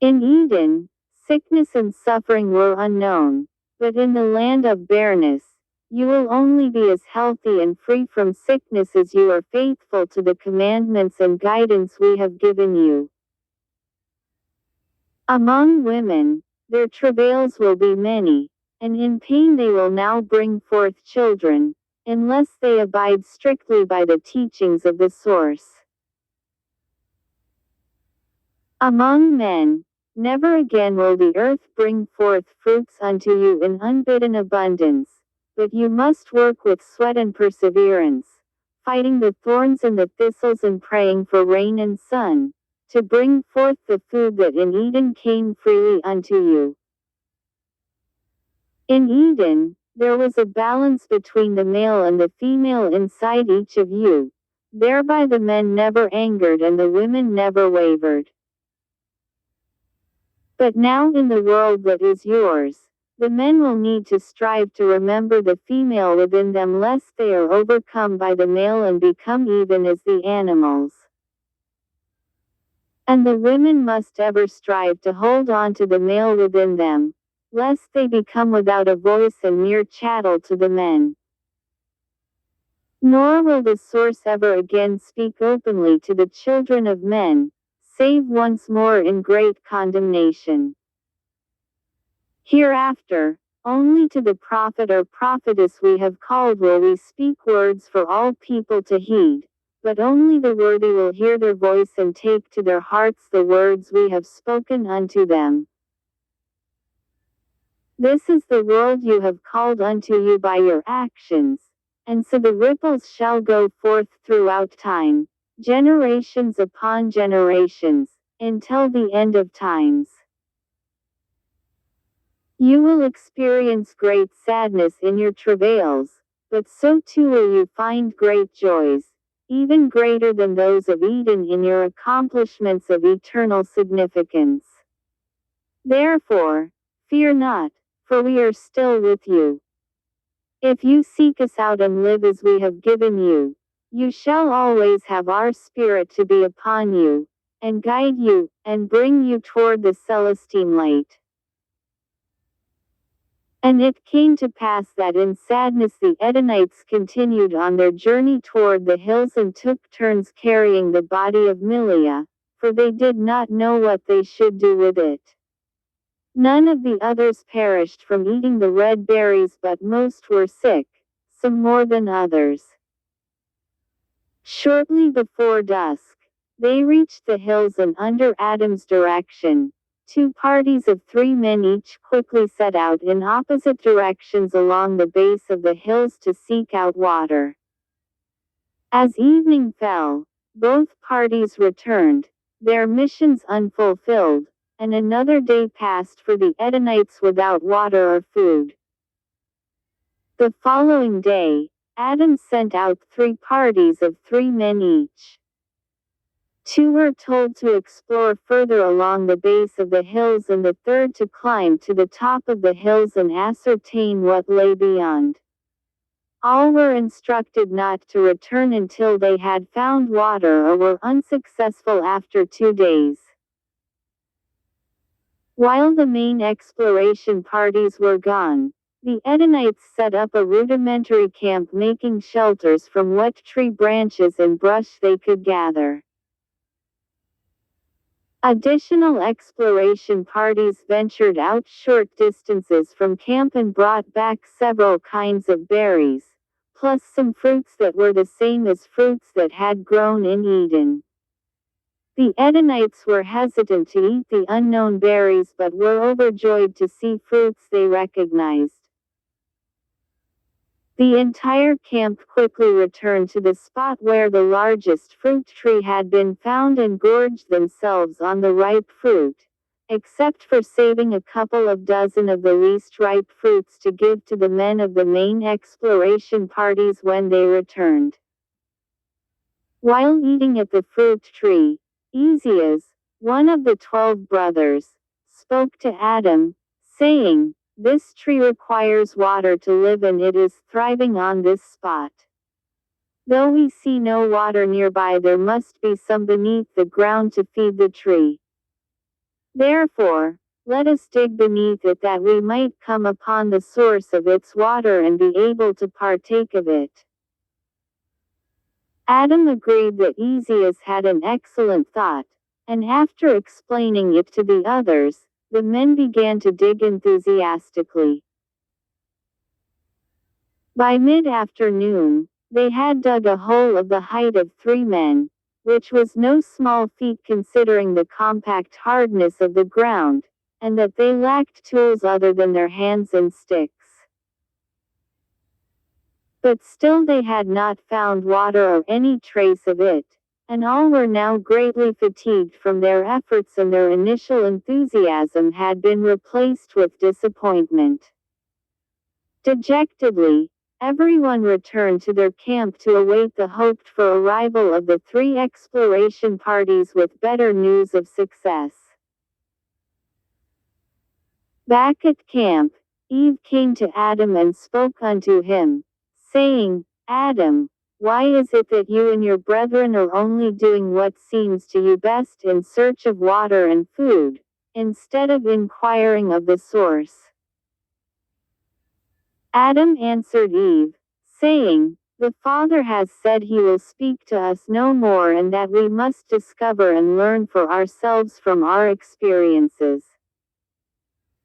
In Eden, sickness and suffering were unknown, but in the land of barrenness, you will only be as healthy and free from sickness as you are faithful to the commandments and guidance we have given you. Among women, their travails will be many, and in pain they will now bring forth children, unless they abide strictly by the teachings of the source. Among men, never again will the earth bring forth fruits unto you in unbidden abundance, but you must work with sweat and perseverance, fighting the thorns and the thistles and praying for rain and sun, to bring forth the food that in Eden came freely unto you. In Eden, there was a balance between the male and the female inside each of you, thereby the men never angered and the women never wavered. But now in the world that is yours, the men will need to strive to remember the female within them lest they are overcome by the male and become even as the animals. And the women must ever strive to hold on to the male within them, lest they become without a voice and mere chattel to the men. Nor will the source ever again speak openly to the children of men, save once more in great condemnation. Hereafter, only to the prophet or prophetess we have called will we speak words for all people to heed, but only the worthy will hear their voice and take to their hearts the words we have spoken unto them. This is the world you have called unto you by your actions, and so the ripples shall go forth throughout time, generations upon generations, until the end of times. You will experience great sadness in your travails, but so too will you find great joys, even greater than those of Eden in your accomplishments of eternal significance. Therefore, fear not, for we are still with you. If you seek us out and live as we have given you, you shall always have our Spirit to be upon you, and guide you, and bring you toward the Celestine light. And it came to pass that in sadness the Edenites continued on their journey toward the hills and took turns carrying the body of Milia, for they did not know what they should do with it. None of the others perished from eating the red berries, but most were sick, some more than others. Shortly before dusk, they reached the hills, and under Adam's direction, 2 parties of 3 men each quickly set out in opposite directions along the base of the hills to seek out water. As evening fell, both parties returned, their missions unfulfilled, and another day passed for the Edenites without water or food. The following day, Adam sent out 3 parties of 3 men each. 2 were told to explore further along the base of the hills and the third to climb to the top of the hills and ascertain what lay beyond. All were instructed not to return until they had found water or were unsuccessful after 2 days. While the main exploration parties were gone, the Edenites set up a rudimentary camp making shelters from wet tree branches and brush they could gather. Additional exploration parties ventured out short distances from camp and brought back several kinds of berries, plus some fruits that were the same as fruits that had grown in Eden. The Edenites were hesitant to eat the unknown berries but were overjoyed to see fruits they recognized. The entire camp quickly returned to the spot where the largest fruit tree had been found and gorged themselves on the ripe fruit, except for saving a couple of dozen of the least ripe fruits to give to the men of the main exploration parties when they returned. While eating at the fruit tree, Ezias, one of the 12 brothers, spoke to Adam, saying, "This tree requires water to live and it is thriving on this spot. Though we see no water nearby, there must be some beneath the ground to feed the tree. Therefore, let us dig beneath it that we might come upon the source of its water and be able to partake of it." Adam agreed that Ezias had an excellent thought, and after explaining it to the others, the men began to dig enthusiastically. By mid-afternoon, they had dug a hole of the height of 3 men, which was no small feat considering the compact hardness of the ground, and that they lacked tools other than their hands and sticks. But still they had not found water or any trace of it, and all were now greatly fatigued from their efforts and their initial enthusiasm had been replaced with disappointment. Dejectedly, everyone returned to their camp to await the hoped-for arrival of the 3 exploration parties with better news of success. Back at camp, Eve came to Adam and spoke unto him, saying, "Adam, why is it that you and your brethren are only doing what seems to you best in search of water and food, instead of inquiring of the source?" Adam answered Eve, saying, "The Father has said he will speak to us no more and that we must discover and learn for ourselves from our experiences."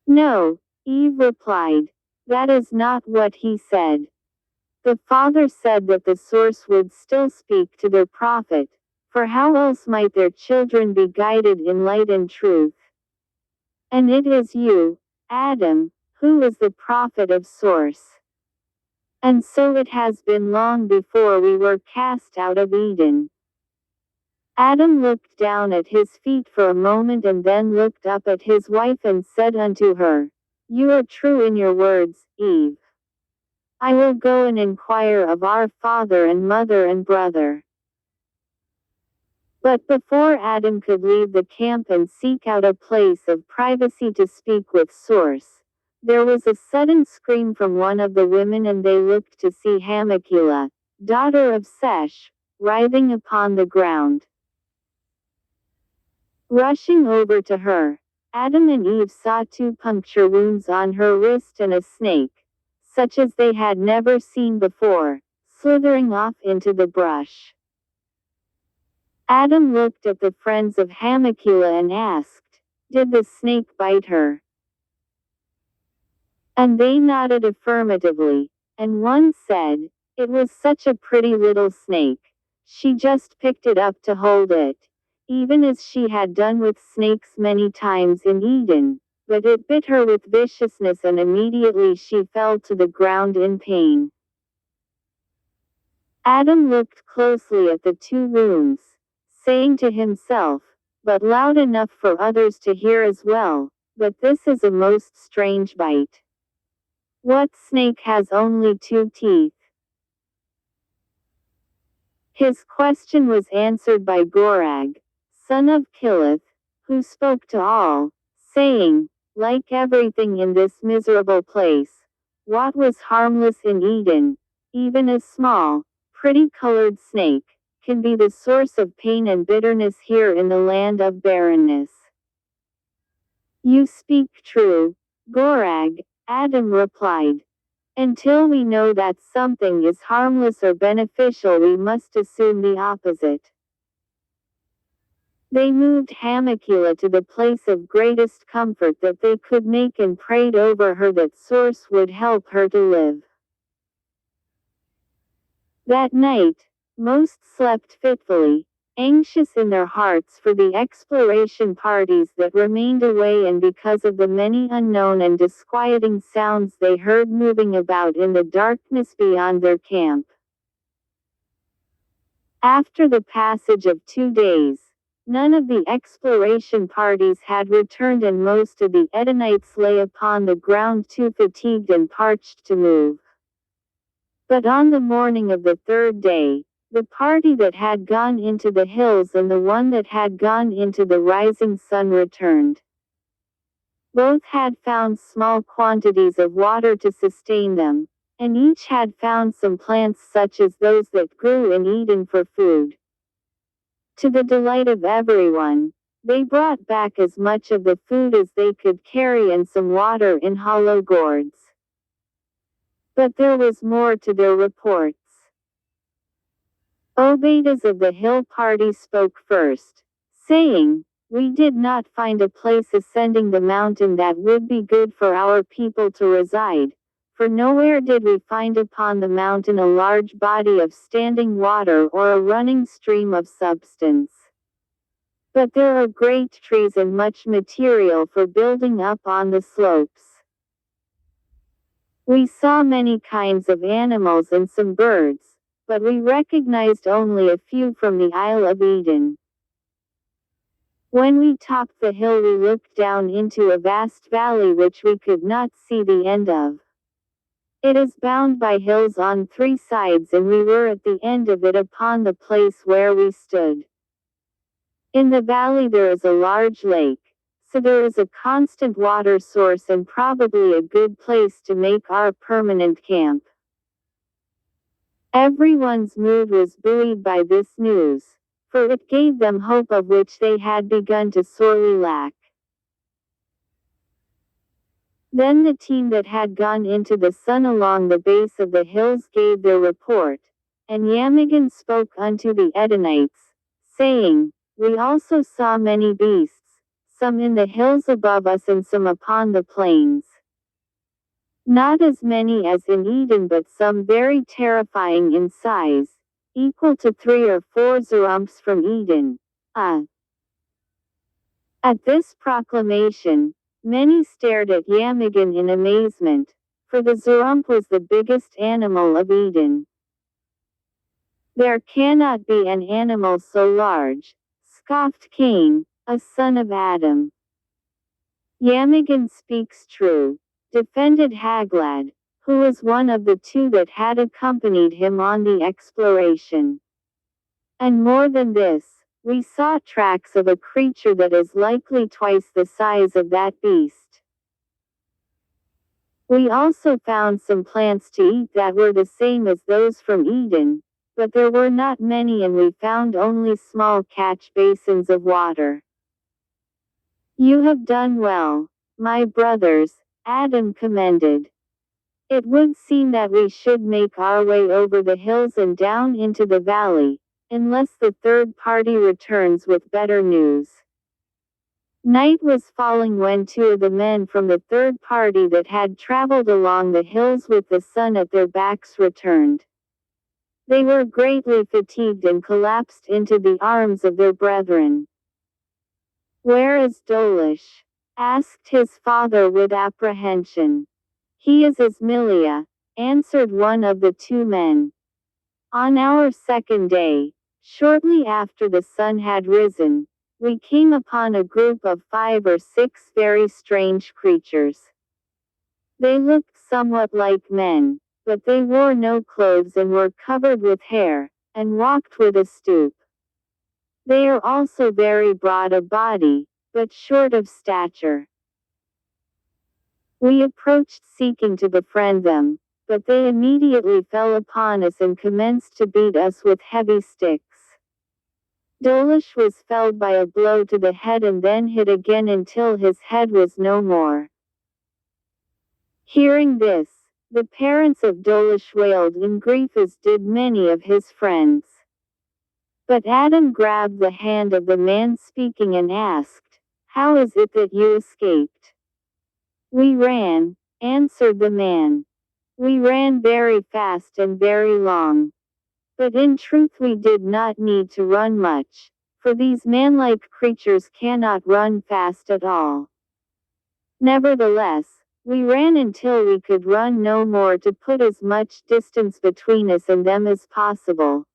"No," Eve replied, "that is not what he said. The Father said that the source would still speak to their prophet, for how else might their children be guided in light and truth? And it is you, Adam, who is the prophet of source. And so it has been long before we were cast out of Eden." Adam looked down at his feet for a moment and then looked up at his wife and said unto her, "You are true in your words, Eve. I will go and inquire of our father and mother and brother." But before Adam could leave the camp and seek out a place of privacy to speak with Source, there was a sudden scream from one of the women and they looked to see Hamakila, daughter of Sesh, writhing upon the ground. Rushing over to her, Adam and Eve saw 2 puncture wounds on her wrist and a snake, such as they had never seen before, slithering off into the brush. Adam looked at the friends of Hamakila and asked, "Did the snake bite her?" And they nodded affirmatively, and one said, "It was such a pretty little snake. She just picked it up to hold it, even as she had done with snakes many times in Eden, but it bit her with viciousness and immediately she fell to the ground in pain." Adam looked closely at the 2 wounds, saying to himself, but loud enough for others to hear as well, "But this is a most strange bite. What snake has only 2 teeth?" His question was answered by Gorag, son of Kilith, who spoke to all, saying, like everything in this miserable place, what was harmless in Eden, even a small, pretty colored snake, can be the source of pain and bitterness here in the land of barrenness. You speak true, Gorag, Adam replied. Until we know that something is harmless or beneficial, we must assume the opposite. They moved Hamakila to the place of greatest comfort that they could make and prayed over her that Source would help her to live. That night, most slept fitfully, anxious in their hearts for the exploration parties that remained away and because of the many unknown and disquieting sounds they heard moving about in the darkness beyond their camp. After the passage of 2 days, none of the exploration parties had returned and most of the Edenites lay upon the ground too fatigued and parched to move. But on the morning of the 3rd day, the party that had gone into the hills and the one that had gone into the rising sun returned. Both had found small quantities of water to sustain them, and each had found some plants such as those that grew in Eden for food. To the delight of everyone, they brought back as much of the food as they could carry and some water in hollow gourds. But there was more to their reports. Obedas of the hill party spoke first, saying, "We did not find a place ascending the mountain that would be good for our people to reside, for nowhere did we find upon the mountain a large body of standing water or a running stream of substance. But there are great trees and much material for building up on the slopes. We saw many kinds of animals and some birds, but we recognized only a few from the Isle of Eden. When we topped the hill we looked down into a vast valley which we could not see the end of. It is bound by hills on 3 sides and we were at the end of it upon the place where we stood. In the valley there is a large lake, so there is a constant water source and probably a good place to make our permanent camp." Everyone's mood was buoyed by this news, for it gave them hope of which they had begun to sorely lack. Then the team that had gone into the sun along the base of the hills gave their report, and Yamigan spoke unto the Edenites, saying, "We also saw many beasts, some in the hills above us and some upon the plains. Not as many as in Eden but some very terrifying in size, equal to 3 or 4 Zerumps from Eden." At this proclamation, many stared at Yamigan in amazement, for the Zerump was the biggest animal of Eden. "There cannot be an animal so large," scoffed Cain, a son of Adam. "Yamigan speaks true," defended Haglad, who was one of the 2 that had accompanied him on the exploration. "And more than this, we saw tracks of a creature that is likely twice the size of that beast. We also found some plants to eat that were the same as those from Eden, but there were not many and we found only small catch basins of water." "You have done well, my brothers," Adam commended. "It would seem that we should make our way over the hills and down into the valley, unless the 3rd party returns with better news." Night was falling when 2 of the men from the 3rd party that had traveled along the hills with the sun at their backs returned. They were greatly fatigued and collapsed into the arms of their brethren. "Where is Dolish?" asked his father with apprehension. "He is Ismilia," answered one of the 2 men. "On our 2nd day, shortly after the sun had risen, we came upon a group of 5 or 6 very strange creatures. They looked somewhat like men, but they wore no clothes and were covered with hair, and walked with a stoop. They are also very broad of body, but short of stature. We approached seeking to befriend them, but they immediately fell upon us and commenced to beat us with heavy sticks. Dolish was felled by a blow to the head and then hit again until his head was no more. Hearing this, the parents of Dolish wailed in grief, as did many of his friends. But Adam grabbed the hand of the man speaking and asked, "How is it that you escaped?" "We ran," answered the man. "We ran very fast and very long. But in truth we did not need to run much, for these man-like creatures cannot run fast at all. Nevertheless, we ran until we could run no more, to put as much distance between us and them as possible."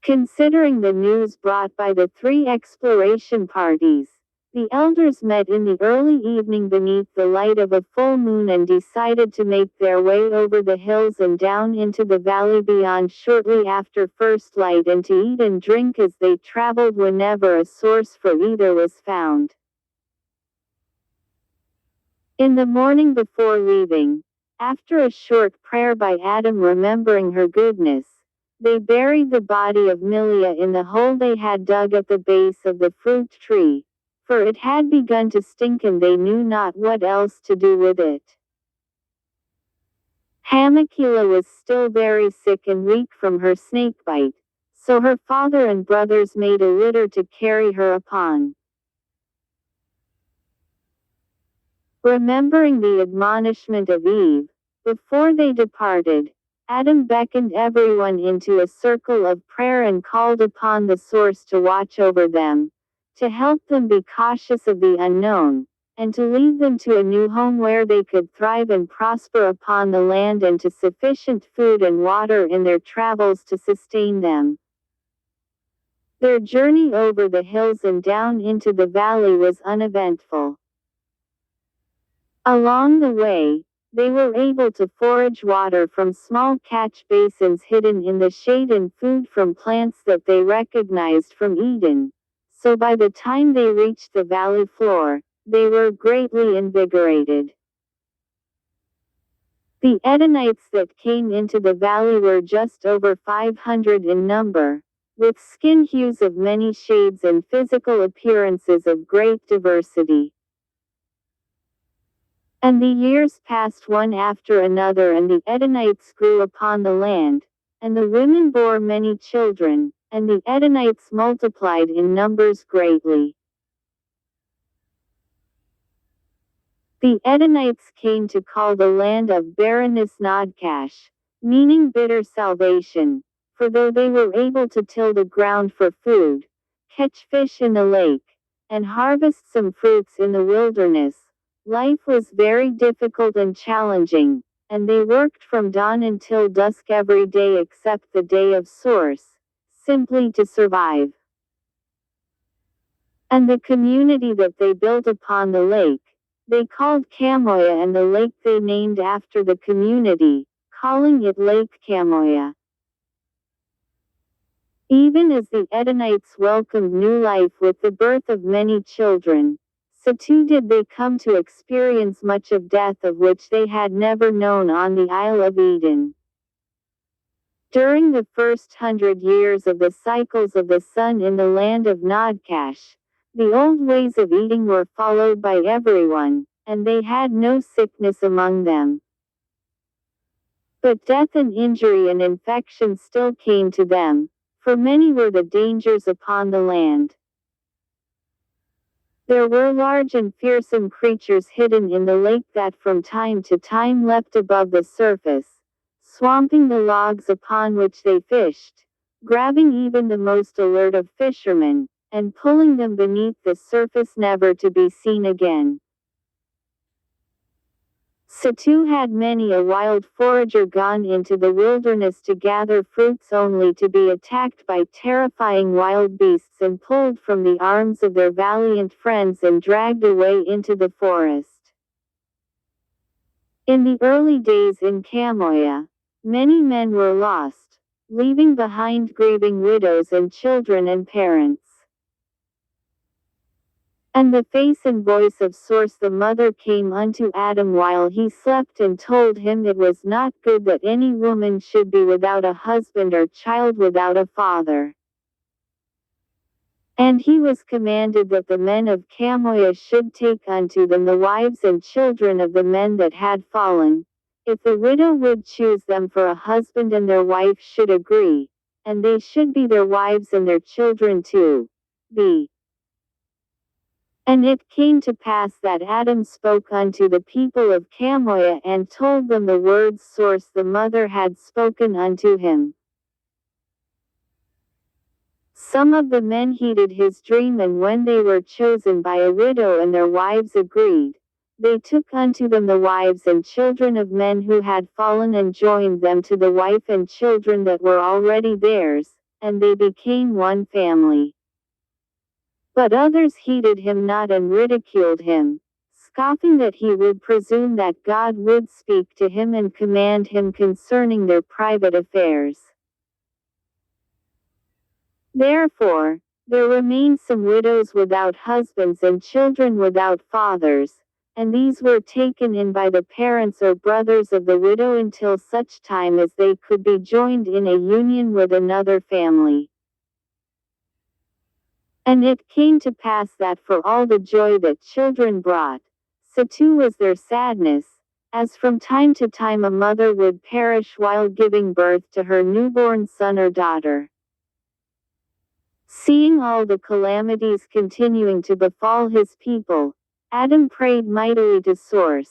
Considering the news brought by the 3 exploration parties, the elders met in the early evening beneath the light of a full moon and decided to make their way over the hills and down into the valley beyond shortly after first light, and to eat and drink as they traveled whenever a source for either was found. In the morning before leaving, after a short prayer by Adam remembering her goodness, they buried the body of Milia in the hole they had dug at the base of the fruit tree, for it had begun to stink and they knew not what else to do with it. Hamakila was still very sick and weak from her snake bite, so her father and brothers made a litter to carry her upon. Remembering the admonishment of Eve, before they departed, Adam beckoned everyone into a circle of prayer and called upon the Source to watch over them, to help them be cautious of the unknown, and to lead them to a new home where they could thrive and prosper upon the land, and to sufficient food and water in their travels to sustain them. Their journey over the hills and down into the valley was uneventful. Along the way, they were able to forage water from small catch basins hidden in the shade and food from plants that they recognized from Eden, so by the time they reached the valley floor, they were greatly invigorated. The Edenites that came into the valley were just over 500 in number, with skin hues of many shades and physical appearances of great diversity. And the years passed one after another, and the Edenites grew upon the land, and the women bore many children, and the Edenites multiplied in numbers greatly. The Edenites came to call the land of barrenness Nadkash, meaning bitter salvation, for though they were able to till the ground for food, catch fish in the lake, and harvest some fruits in the wilderness, life was very difficult and challenging, and they worked from dawn until dusk every day except the day of source, simply to survive. And the community that they built upon the lake, they called Kamoya, and the lake they named after the community, calling it Lake Kamoya. Even as the Edenites welcomed new life with the birth of many children, so too did they come to experience much of death of which they had never known on the Isle of Eden. During the first 100 years of the cycles of the sun in the land of Nadkash, the old ways of eating were followed by everyone, and they had no sickness among them. But death and injury and infection still came to them, for many were the dangers upon the land. There were large and fearsome creatures hidden in the lake that from time to time leapt above the surface, swamping the logs upon which they fished, grabbing even the most alert of fishermen, and pulling them beneath the surface never to be seen again. Satu had many a wild forager gone into the wilderness to gather fruits only to be attacked by terrifying wild beasts and pulled from the arms of their valiant friends and dragged away into the forest. In the early days in Kamoya, many men were lost, leaving behind grieving widows and children and parents. And the face and voice of Source the mother came unto Adam while he slept and told him it was not good that any woman should be without a husband or child without a father. And he was commanded that the men of Camoia should take unto them the wives and children of the men that had fallen, if the widow would choose them for a husband and their wife should agree, and they should be their wives and their children too. B. And it came to pass that Adam spoke unto the people of Camoia and told them the words Source the mother had spoken unto him. Some of the men heeded his dream, and when they were chosen by a widow and their wives agreed, they took unto them the wives and children of men who had fallen and joined them to the wife and children that were already theirs, and they became one family. But others heeded him not and ridiculed him, scoffing that he would presume that God would speak to him and command him concerning their private affairs. Therefore, there remained some widows without husbands and children without fathers, and these were taken in by the parents or brothers of the widow until such time as they could be joined in a union with another family. And it came to pass that for all the joy that children brought, so too was their sadness, as from time to time a mother would perish while giving birth to her newborn son or daughter. Seeing all the calamities continuing to befall his people, Adam prayed mightily to Source,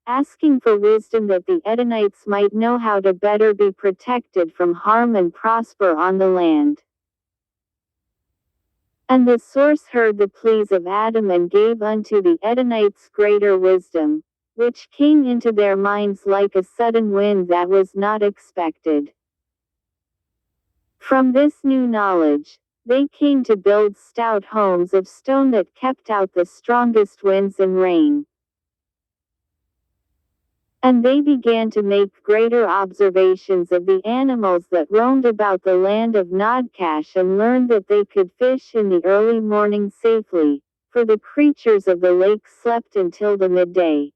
asking for wisdom that the Edenites might know how to better be protected from harm and prosper on the land. And the Source heard the pleas of Adam and gave unto the Edenites greater wisdom, which came into their minds like a sudden wind that was not expected. From this new knowledge, they came to build stout homes of stone that kept out the strongest winds and rain. And they began to make greater observations of the animals that roamed about the land of Nodcash and learned that they could fish in the early morning safely, for the creatures of the lake slept until the midday.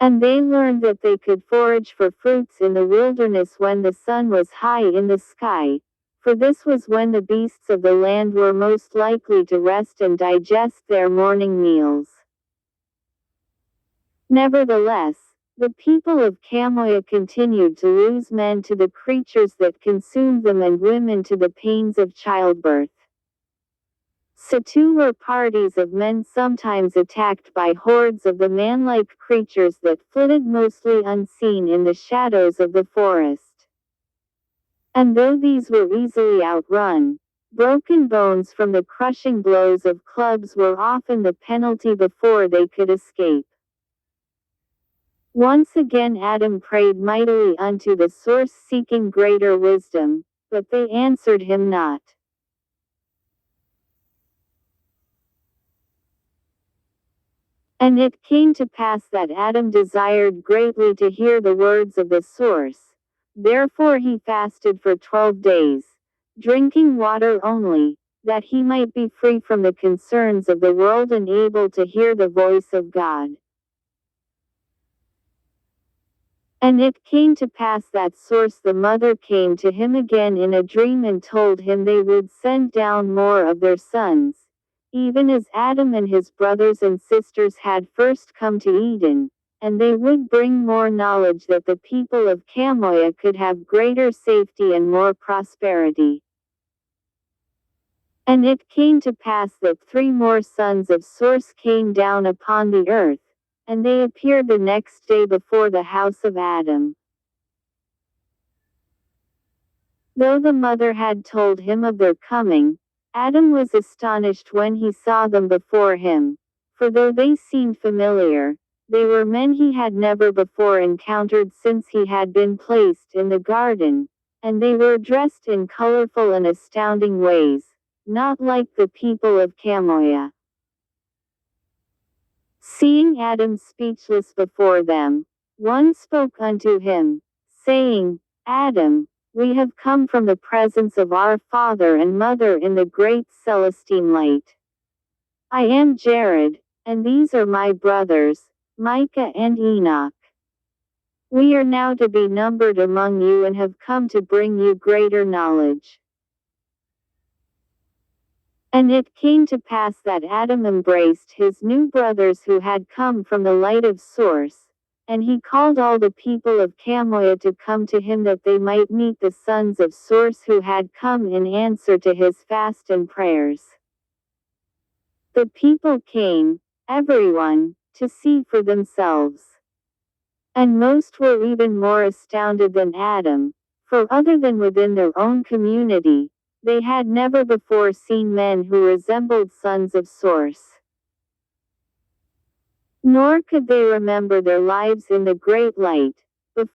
And they learned that they could forage for fruits in the wilderness when the sun was high in the sky, for this was when the beasts of the land were most likely to rest and digest their morning meals. Nevertheless, the people of Camoia continued to lose men to the creatures that consumed them and women to the pains of childbirth. So too were parties of men sometimes attacked by hordes of the man-like creatures that flitted mostly unseen in the shadows of the forest. And though these were easily outrun, broken bones from the crushing blows of clubs were often the penalty before they could escape. Once again Adam prayed mightily unto the Source seeking greater wisdom, but they answered him not. And it came to pass that Adam desired greatly to hear the words of the Source. Therefore he fasted for 12 days, drinking water only, that he might be free from the concerns of the world and able to hear the voice of God. And it came to pass that Source the mother came to him again in a dream and told him they would send down more of their sons, even as Adam and his brothers and sisters had first come to Eden, and they would bring more knowledge that the people of Camoia could have greater safety and more prosperity. And it came to pass that 3 more sons of Source came down upon the earth, and they appeared the next day before the house of Adam. Though the mother had told him of their coming, Adam was astonished when he saw them before him, for though they seemed familiar, they were men he had never before encountered since he had been placed in the garden, and they were dressed in colorful and astounding ways, not like the people of Camoia. Seeing Adam speechless before them, one spoke unto him, saying, Adam, we have come from the presence of our Father and Mother in the great celestine light. I am Jared, and these are my brothers, Micah and Enoch. We are now to be numbered among you and have come to bring you greater knowledge. And it came to pass that Adam embraced his new brothers who had come from the light of source, and he called all the people of Chamoia to come to him that they might meet the sons of source who had come in answer to his fast and prayers. The people came, everyone, to see for themselves. And most were even more astounded than Adam, for other than within their own community, they had never before seen men who resembled sons of source. Nor could they remember their lives in the great light,